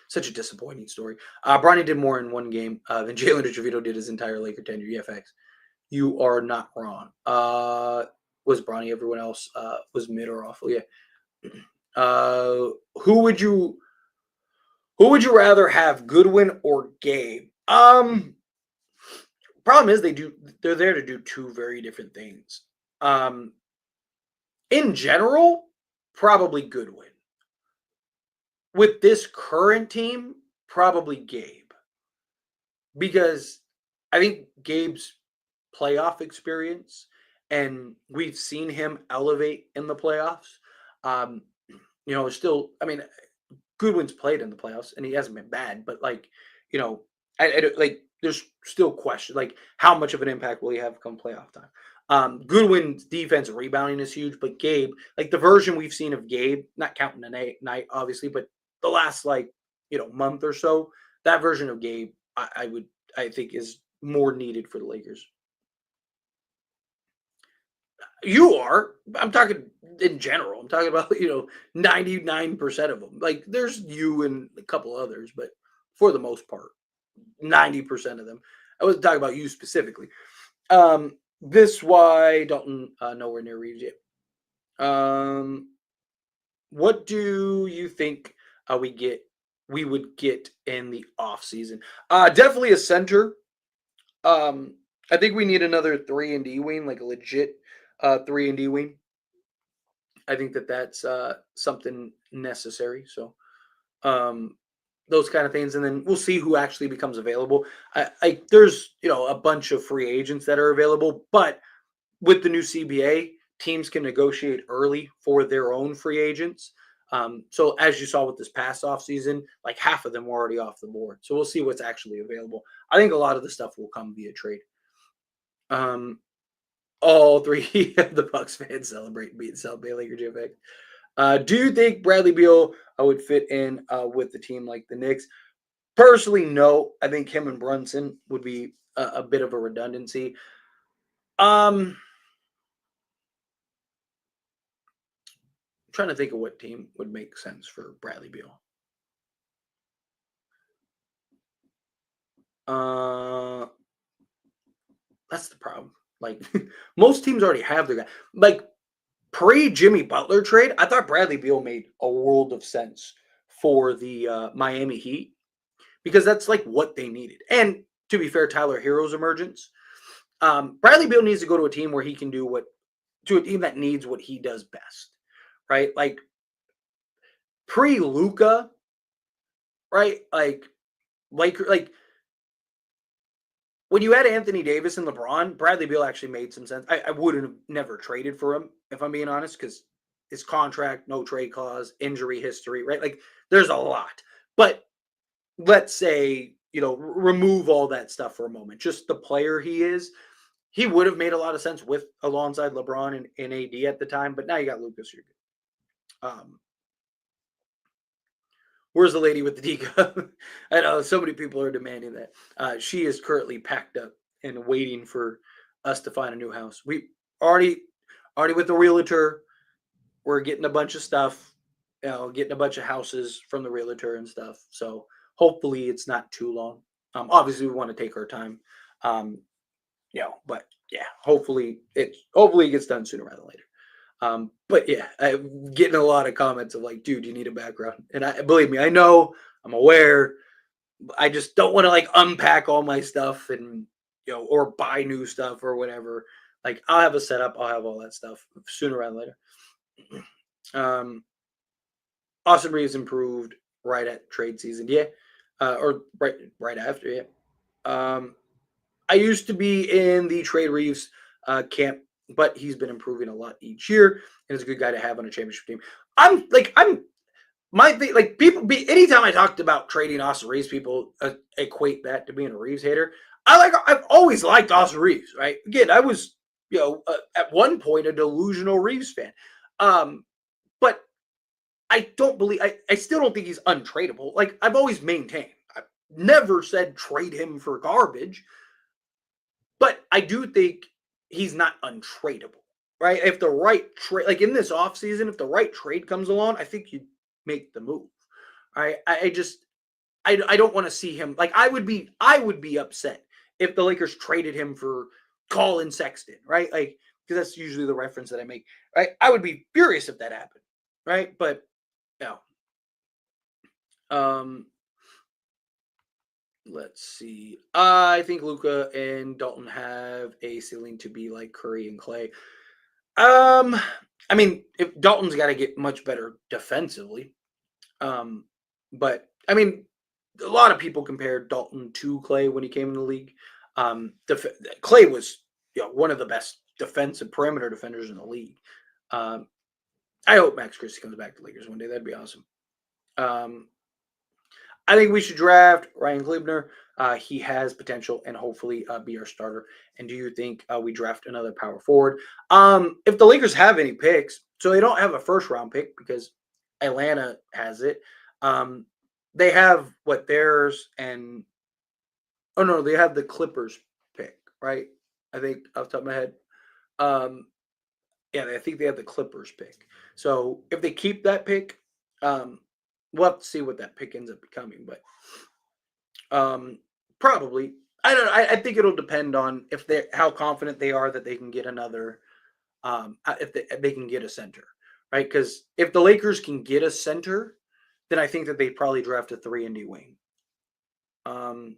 such a disappointing story. Bronny did more in one game than Jalen DeTravito did his entire Laker tenure. Yeah, facts. You are not wrong. Was Bronny? Everyone else was mid or awful. Yeah. Uh, who would you rather have, Goodwin or Gabe? Problem is they're there to do two very different things. Um, in general, probably Goodwin. With this current team, probably Gabe. Because I think Gabe's playoff experience, and we've seen him elevate in the playoffs. Um, still, I mean, Goodwin's played in the playoffs and he hasn't been bad, but like, you know, like there's still question like how much of an impact will he have come playoff time. Goodwin's defense rebounding is huge, but Gabe, like the version we've seen of Gabe, not counting the night obviously, but the last like month or so, that version of Gabe, I think is more needed for the Lakers. You are. I'm talking in general. I'm talking about 99% of them. Like there's you and a couple others, but for the most part, 90% of them. I wasn't talking about you specifically. This why Dalton nowhere near Reeves yet. What do you think we would get in the off season? Definitely a center. I think we need another 3-and-D wing, like a legit 3-and-D wing. I think that's something necessary. So those kind of things, and then we'll see who actually becomes available. There's a bunch of free agents that are available, but with the new CBA, teams can negotiate early for their own free agents. So as you saw with this past offseason, like half of them were already off the board. So we'll see what's actually available. I think a lot of the stuff will come via trade. All three of the Bucks fans celebrate beating South Bay Lakers. Do you think Bradley Beal would fit in with the team like the Knicks? Personally, no. I think him and Brunson would be a bit of a redundancy. I'm trying to think of what team would make sense for Bradley Beal. That's the problem. Like most teams already have their guy. Like pre-Jimmy Butler trade, I thought Bradley Beal made a world of sense for the Miami Heat because that's like what they needed. And to be fair, Tyler Hero's emergence. Bradley Beal needs to go to a team where he can do to a team that needs what he does best, right? Like pre-Luca, right? Like when you had Anthony Davis and LeBron, Bradley Beal actually made some sense. I wouldn't have never traded for him if I'm being honest, because his contract, no trade clause, injury history, right? Like there's a lot. But let's say, remove all that stuff for a moment. Just the player he is, he would have made a lot of sense with alongside LeBron and AD at the time. But now you got Lucas. You're good. Where's the lady with the teacup? I know so many people are demanding that. She is currently packed up and waiting for us to find a new house. We already with the realtor. We're getting a bunch of stuff, getting a bunch of houses from the realtor and stuff. So hopefully it's not too long. Obviously we want to take our time. But yeah, hopefully it gets done sooner rather than later. But yeah, I'm getting a lot of comments of like, dude, you need a background. And believe me, I know, I'm aware. I just don't want to like unpack all my stuff and or buy new stuff or whatever. Like I'll have a setup, I'll have all that stuff sooner rather than later. Austin Reeves improved right at trade season, yeah, or right after, yeah. I used to be in the trade Reeves camp, but he's been improving a lot each year, and is a good guy to have on a championship team. I'm my thing, like people be anytime I talked about trading Austin Reeves, people equate that to being a Reeves hater. I've always liked Austin Reeves, right? Again, I was at one point a delusional Reeves fan, but I don't believe I still don't think he's untradeable. Like I've always maintained, I've never said trade him for garbage. But I do think he's not untradeable, right? If the right trade, like in this offseason, if the right trade comes along, I think you make the move. Right? I don't want to see him like I would be upset if the Lakers traded him for Colin Sexton, right? Like because that's usually the reference that I make. Right? I would be furious if that happened, right? But no. Let's see. I think Luca and Dalton have a ceiling to be like Curry and Clay. Um, I mean, if Dalton's got to get much better defensively. Um, but I mean, a lot of people compared Dalton to Clay when he came in the league. Clay was, one of the best defensive perimeter defenders in the league. Um, I hope Max Christie comes back to Lakers one day. That'd be awesome. Um, I think we should draft Ryan Glibner. He has potential and hopefully be our starter. And do you think we draft another power forward? If the Lakers have any picks, so they don't have a first round pick because Atlanta has it. Um, they have what theirs and oh no, they have the Clippers pick, right? I think off the top of my head. Um, yeah, I think they have the Clippers pick. So if they keep that pick, um, we'll have to see what that pick ends up becoming. But Um, probably. I don't know. I think it'll depend on if they how confident they are that they can get another. If they can get a center, right? Because if the Lakers can get a center, then I think that they probably draft a 3 and D wing. Um,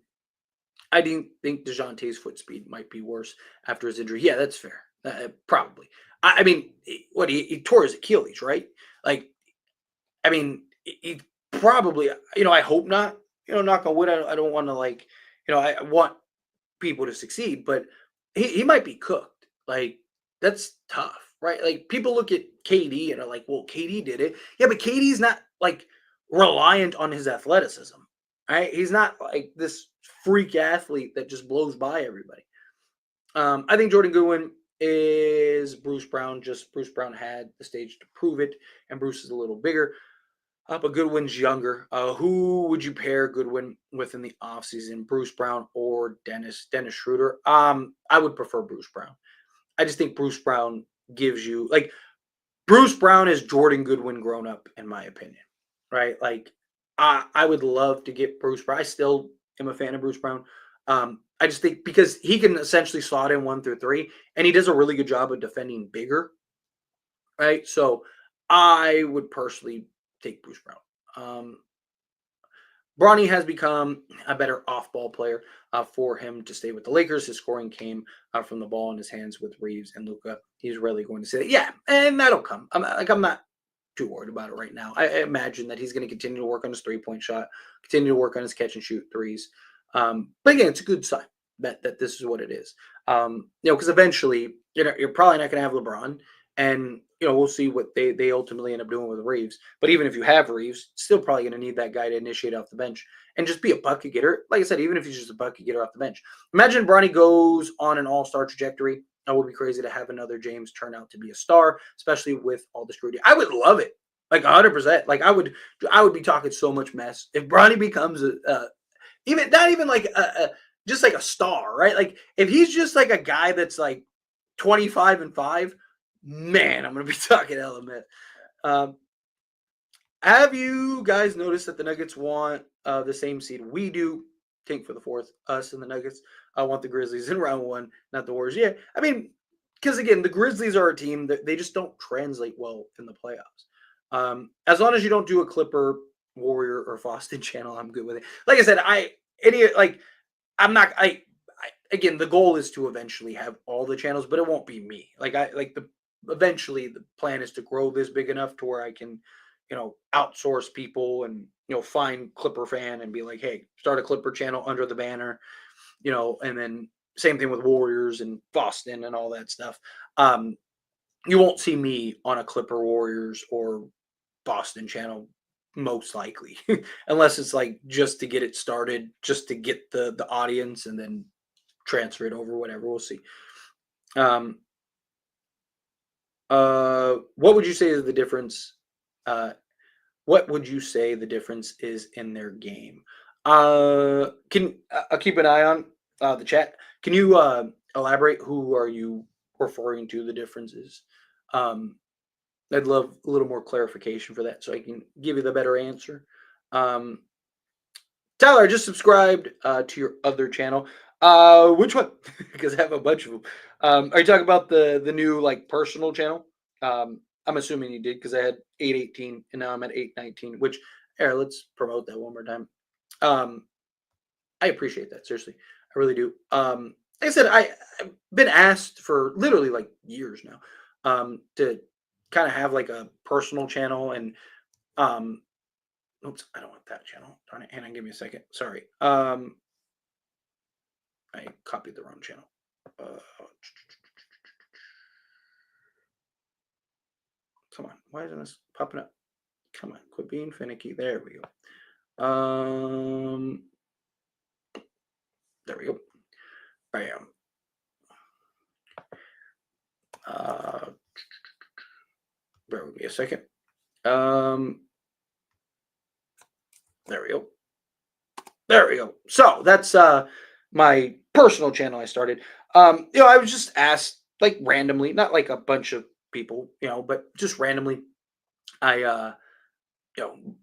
I didn't think Dejounte's foot speed might be worse after his injury. Yeah, that's fair. Probably. I mean, what he tore his Achilles, right? Like, I mean, he probably. I hope not. Knock on wood. I don't want to like. I want people to succeed, but he might be cooked. Like that's tough, right? Like people look at KD and are like, well, KD did it. Yeah, but KD's not like reliant on his athleticism, right? He's not like this freak athlete that just blows by everybody. I think Jordan Goodwin is Bruce Brown. Just Bruce Brown had the stage to prove it, and Bruce is a little bigger. But Goodwin's younger. Who would you pair Goodwin with in the offseason? Bruce Brown or Dennis Schroeder? I would prefer Bruce Brown. I just think Bruce Brown gives you like Bruce Brown is Jordan Goodwin grown up, in my opinion. Right? Like I would love to get Bruce Brown. I still am a fan of Bruce Brown. I just think because he can essentially slot in 1 through 3, and he does a really good job of defending bigger. Right? So I would personally take Bruce Brown. Bronny has become a better off-ball player for him to stay with the Lakers. His scoring came from the ball in his hands with Reeves and Luca. He's really going to say, yeah, and that'll come. I'm not too worried about it right now. I imagine that he's going to continue to work on his three-point shot, continue to work on his catch and shoot threes. But again, it's a good sign that this is what it is. Because eventually, you're probably not going to have LeBron, and we'll see what they ultimately end up doing with Reeves. But even if you have Reeves, still probably going to need that guy to initiate off the bench and just be a bucket getter. Like I said, even if he's just a bucket getter off the bench. Imagine Bronny goes on an all-star trajectory. That would be crazy to have another James turn out to be a star, especially with all the scrutiny. I would love it, like 100%. Like I would be talking so much mess if Bronny becomes even not even like just like a star, right? Like if he's just like a guy that's like 25-5, man, I'm gonna be talking element. Um, have you guys noticed that the Nuggets want the same seed we do? Tank for the fourth. Us and the Nuggets. I want the Grizzlies in round one, not the Warriors. Yeah, I mean, because again, the Grizzlies are a team that they just don't translate well in the playoffs. As long as you don't do a Clipper, Warrior, or Boston channel, I'm good with it. Like I said, I'm not. Again, the goal is to eventually have all the channels, but it won't be me. Eventually the plan is to grow this big enough to where I can outsource people and find Clipper fan and be like, hey, start a Clipper channel under the banner, and then same thing with Warriors and Boston and all that stuff. You won't see me on a Clipper Warriors or Boston channel most likely unless it's like just to get it started, just to get the audience and then transfer it over, whatever. We'll see. um what would you say is the difference uh what would you say the difference is in their game? Can I'll keep an eye on the chat. Can you elaborate? Who are you referring to? The differences. Um, I'd love a little more clarification for that, so I can give you the better answer. Um, Tyler, I just subscribed to your other channel. Which one? Because I have a bunch of them. Are you talking about the new like personal channel? I'm assuming you did because I had 818 and now I'm at 819. Which here, let's promote that one more time. Um, I appreciate that. Seriously, I really do. Like I said, I've been asked for literally like years now, to kind of have like a personal channel and um, oops, I don't want that channel. Darn it, hang on, give me a second. Sorry. I copied the wrong channel. Uh, come on, why isn't this popping up? Come on, quit being finicky. There we go. There we go. I am. Uh, bear with me a second. Um, there we go. There we go. So that's my personal channel I started. I was just asked like randomly, not like a bunch of people, but just randomly. I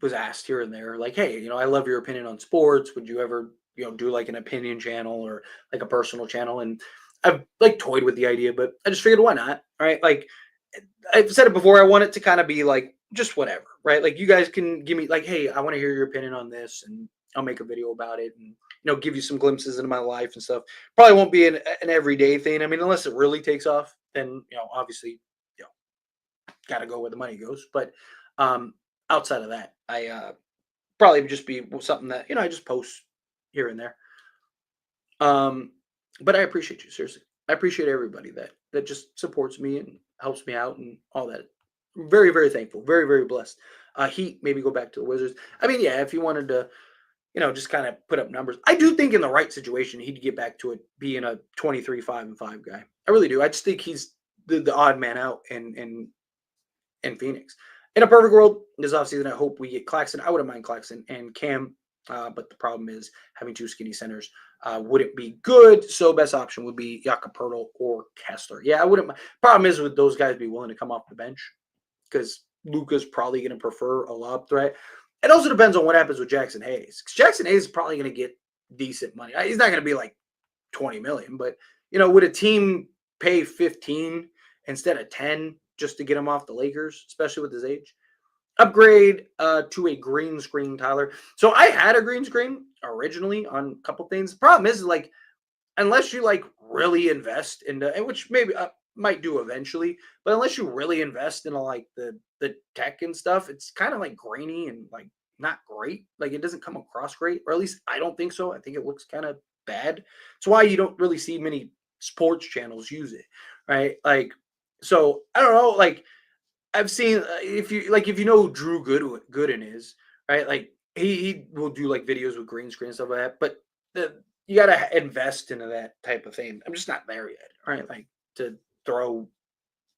was asked here and there, like, hey, I love your opinion on sports. Would you ever, do like an opinion channel or like a personal channel? And I've like toyed with the idea, but I just figured why not? Right. Like I've said it before, I want it to kind of be like just whatever, right? Like you guys can give me like, hey, I want to hear your opinion on this and I'll make a video about it and give you some glimpses into my life and stuff. Probably won't be an everyday thing. I mean, unless it really takes off, then obviously, you know, gotta go where the money goes. But um outside of that, I probably would just be something that, I just post here and there. Um, but I appreciate you, seriously. I appreciate everybody that just supports me and helps me out and all that. Very, very thankful. Very, very blessed. Heat, maybe go back to the Wizards. I mean, yeah, if you wanted to, just kind of put up numbers. I do think in the right situation, he'd get back to it being a 23-5-5 guy. I really do. I just think he's the odd man out in Phoenix. In a perfect world, this offseason, I hope we get Claxton. I wouldn't mind Claxton and Cam, but the problem is having two skinny centers wouldn't be good. So best option would be Jakob Poeltl or Kessler. Yeah, I wouldn't mind. Problem is, would those guys be willing to come off the bench? Because Luka's probably going to prefer a lob threat. It also depends on what happens with Jackson Hayes. Because Jackson Hayes is probably going to get decent money. He's not going to be like 20 million, but would a team pay 15 instead of 10 just to get him off the Lakers, especially with his age? Upgrade to a green screen, Tyler. So I had a green screen originally on a couple things. The problem is like unless you like really invest into, and which maybe might do eventually, but unless you really invest into like the tech and stuff, it's kind of like grainy and like not great. Like it doesn't come across great, or at least I don't think so. I think it looks kind of bad. That's why you don't really see many sports channels use it, right? Like, so I don't know. Like I've seen if you know who Drew Gooden is, right? Like he will do like videos with green screen and stuff like that. But you got to invest into that type of thing. I'm just not there yet, right? Like to throw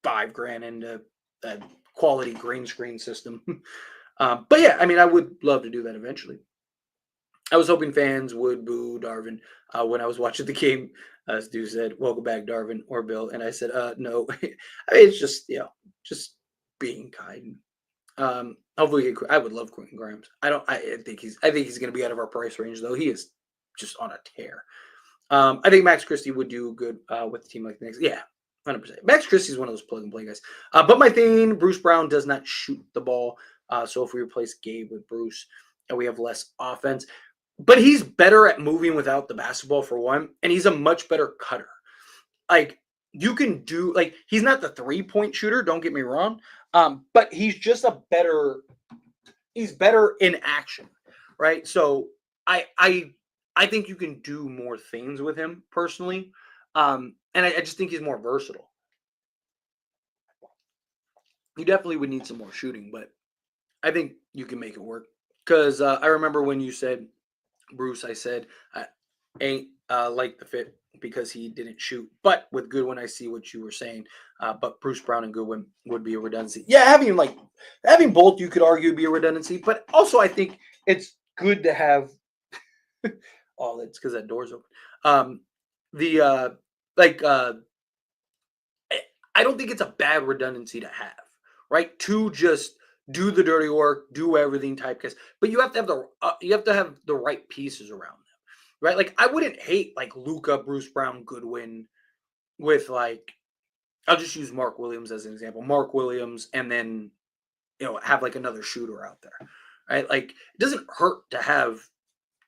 5 grand into a quality green screen system. But yeah, I mean, I would love to do that eventually. I was hoping fans would boo Darvin when I was watching the game. Stu said, "Welcome back, Darvin or Bill," and I said, "No." I mean, it's just just being kind. Hopefully, I would love Quentin Grimes. I don't. I think he's going to be out of our price range though. He is just on a tear. I think Max Christie would do good with a team like the Knicks. Yeah, 100%. Max Christie is one of those plug and play guys. But my thing, Bruce Brown does not shoot the ball. So if we replace Gabe with Bruce, and we have less offense, but he's better at moving without the basketball for one, and he's a much better cutter. Like you can do like he's not the 3-point shooter, don't get me wrong. But he's just a better he's better in action, right? So I think you can do more things with him personally. And I just think he's more versatile. You definitely would need some more shooting, but I think you can make it work. Because I remember when you said Bruce, I said I ain't like the fit because he didn't shoot. But with Goodwin, I see what you were saying. But Bruce Brown and Goodwin would be a redundancy. Yeah, having both, you could argue, be a redundancy. But also, I think it's good to have. Oh, that's because that door's open. The like I don't think it's a bad redundancy to have, right? To just do the dirty work, do everything typecast, but you have to have the right pieces around them, right? Like I wouldn't hate like Luca, Bruce Brown, Goodwin with like I'll just use Mark Williams as an example. Mark Williams, and then have like another shooter out there, right? Like it doesn't hurt to have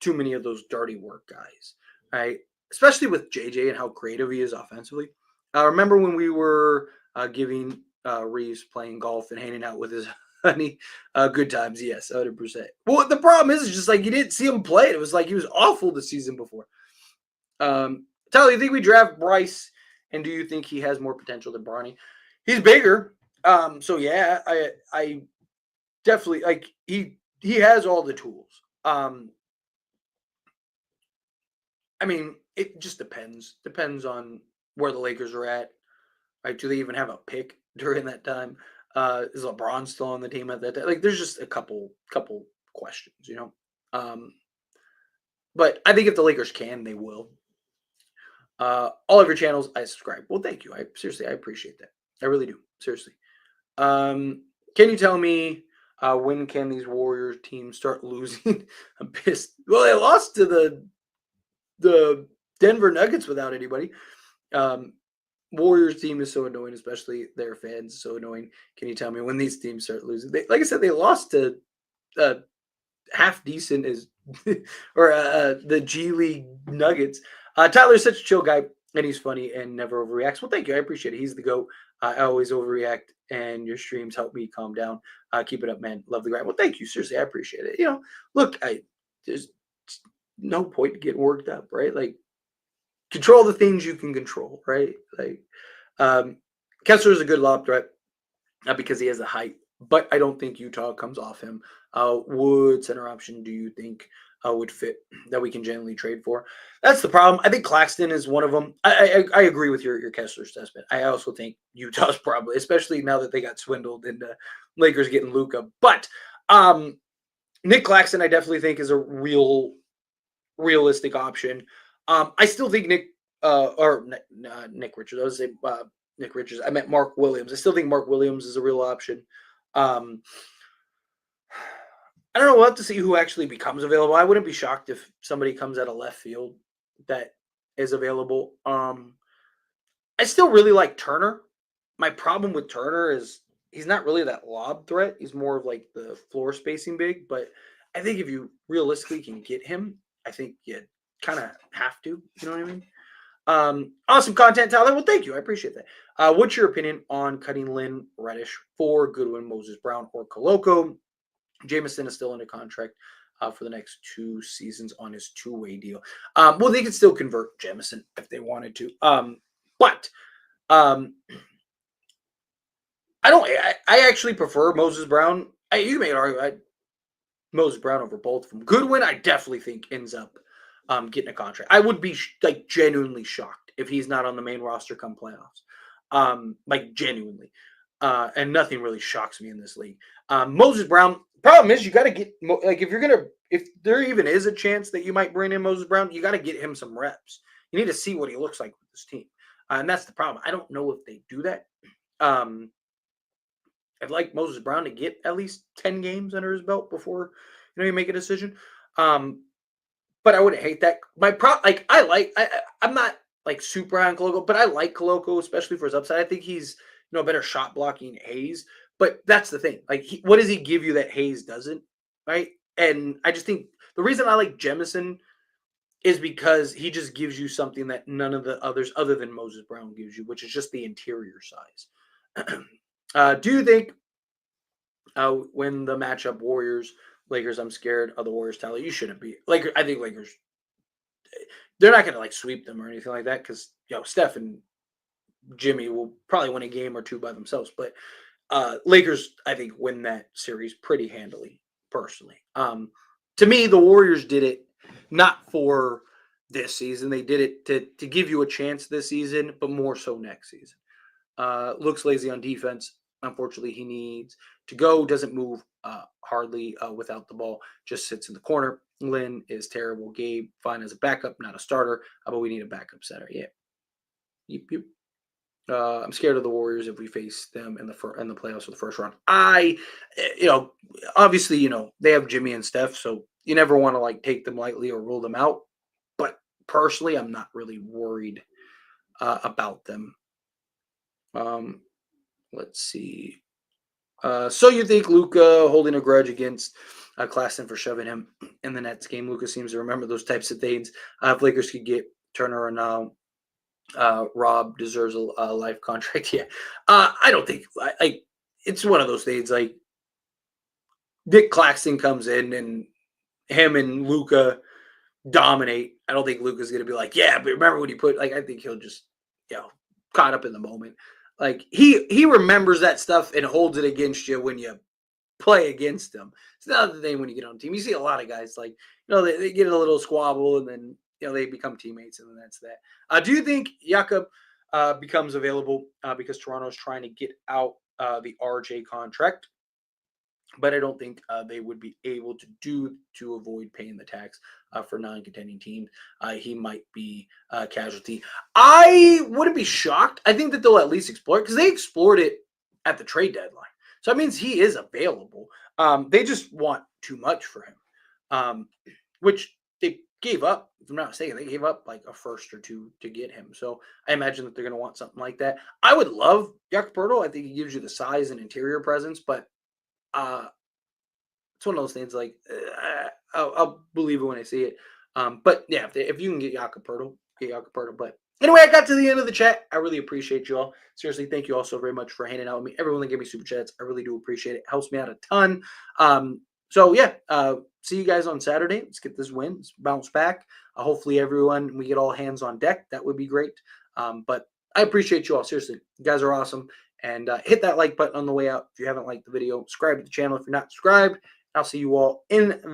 too many of those dirty work guys, right? Especially with JJ and how creative he is offensively. Remember when we were giving Reeves playing golf and hanging out with his honey? Good times, yes, 100%. Well, the problem is just like you didn't see him play. It was like he was awful the season before. Tyler, you think we draft Bryce, and do you think he has more potential than Bronny? He's bigger, so yeah, I definitely like he has all the tools. I mean, it just depends. Depends on where the Lakers are at. Right? Do they even have a pick during that time? Is LeBron still on the team at that time? Like, there's just a couple questions, you know. But I think if the Lakers can, they will. All of your channels, I subscribe. Well, thank you. I seriously, I appreciate that. I really do. Seriously. Can you tell me when can these Warriors teams start losing? I'm pissed. Well, they lost to the Denver Nuggets without anybody. Warriors team is so annoying, especially their fans. So annoying. Can you tell me when these teams start losing? Like I said, they lost to half decent as or the G League Nuggets. Tyler's such a chill guy, and he's funny and never overreacts. Well, thank you. I appreciate it. He's the GOAT. I always overreact, and your streams help me calm down. Keep it up, man. Love the grind. Well, thank you. Seriously, I appreciate it. You know, look, there's no point to get worked up, right? Like, control the things you can control, right? Like, Kessler is a good lob threat because he has the height, but I don't think Utah comes off him. What center option do you think would fit that we can generally trade for? That's the problem. I think Claxton is one of them. I agree with your Kessler assessment. I also think Utah's probably, especially now that they got swindled and Lakers getting Luka. But Nick Claxton, I definitely think is a realistic option. I still think Nick Richards. I was saying Nick Richards. I meant Mark Williams. I still think Mark Williams is a real option. I don't know. We'll have to see who actually becomes available. I wouldn't be shocked if somebody comes out of left field that is available. I still really like Turner. My problem with Turner is he's not really that lob threat. He's more of like the floor spacing big. But I think if you realistically can get him, I think you kind of have to. You know what I mean? Awesome content, Tyler. Well, thank you. I appreciate that. What's your opinion on cutting Lynn Reddish for Goodwin, Moses Brown, or Koloko? Jameson is still under contract for the next 2 seasons on his 2-way deal. Well, they could still convert Jameson if they wanted to. But I don't. I actually prefer Moses Brown. You may argue Moses Brown over both of them. Goodwin, I definitely think ends up getting a contract. I would be like genuinely shocked if he's not on the main roster come playoffs. Like genuinely. And nothing really shocks me in this league. Moses Brown, problem is you got to get, like, if there even is a chance that you might bring in Moses Brown, you got to get him some reps. You need to see what he looks like with this team. And that's the problem. I don't know if they do that. I'd like Moses Brown to get at least 10 games under his belt before, you make a decision. But I wouldn't hate that. I'm not like super on Koloko, but I like Koloko, especially for his upside. I think he's, a better shot blocking Hayes. But that's the thing. Like, what does he give you that Hayes doesn't? Right? And I just think the reason I like Jemison is because he just gives you something that none of the others other than Moses Brown gives you, which is just the interior size. Do you think when the matchup Lakers, I'm scared of the Warriors, Tyler? You shouldn't be. I think Lakers, they're not going to like sweep them or anything like that because, Steph and Jimmy will probably win a game or two by themselves. But Lakers, I think, win that series pretty handily, personally. To me, the Warriors did it not for this season. They did it to give you a chance this season, but more so next season. Looks lazy on defense. Unfortunately, he needs to go. Doesn't move hardly without the ball. Just sits in the corner. Lynn is terrible. Gabe, fine as a backup, not a starter. But we need a backup center. Yeah. Yep. I'm scared of the Warriors if we face them in the playoffs for the first round. Obviously, they have Jimmy and Steph, so you never want to like take them lightly or rule them out. But personally, I'm not really worried about them. Let's see. So you think Luka holding a grudge against Claxton for shoving him in the Nets game? Luka seems to remember those types of things. If Lakers could get Turner and now Rob deserves a life contract. Yeah, I don't think it's one of those things. Like Dick Claxton comes in and him and Luka dominate. I don't think Luka's gonna be like, yeah, but remember when you put like I think he'll just caught up in the moment. Like he remembers that stuff and holds it against you when you play against them. It's not the thing when you get on the team. You see a lot of guys like they get in a little squabble and then they become teammates and then that's that. Do you think Jakob becomes available because Toronto's trying to get out the RJ contract? But I don't think they would be able to avoid paying the tax for non-contending teams. He might be a casualty. I wouldn't be shocked. I think that they'll at least explore it because they explored it at the trade deadline. So that means he is available. They just want too much for him, which they gave up. If I'm not mistaken, they gave up like a first or two to get him. So I imagine that they're going to want something like that. I would love Jakob Poeltl. I think he gives you the size and interior presence, but uh, it's one of those things like I'll believe it when I see it. But yeah, if you can get Jakob Poeltl, get Jakob Poeltl. But anyway, I got to the end of the chat. I really appreciate you all. Seriously, thank you all so very much for hanging out with me. Everyone that gave me super chats, I really do appreciate it. It helps me out a ton. So yeah, see you guys on Saturday. Let's get this win. Let's bounce back. Hopefully, everyone we get all hands on deck. That would be great. But I appreciate you all. Seriously, you guys are awesome. And hit that like button on the way out if you haven't liked the video. Subscribe to the channel if you're not subscribed. I'll see you all in the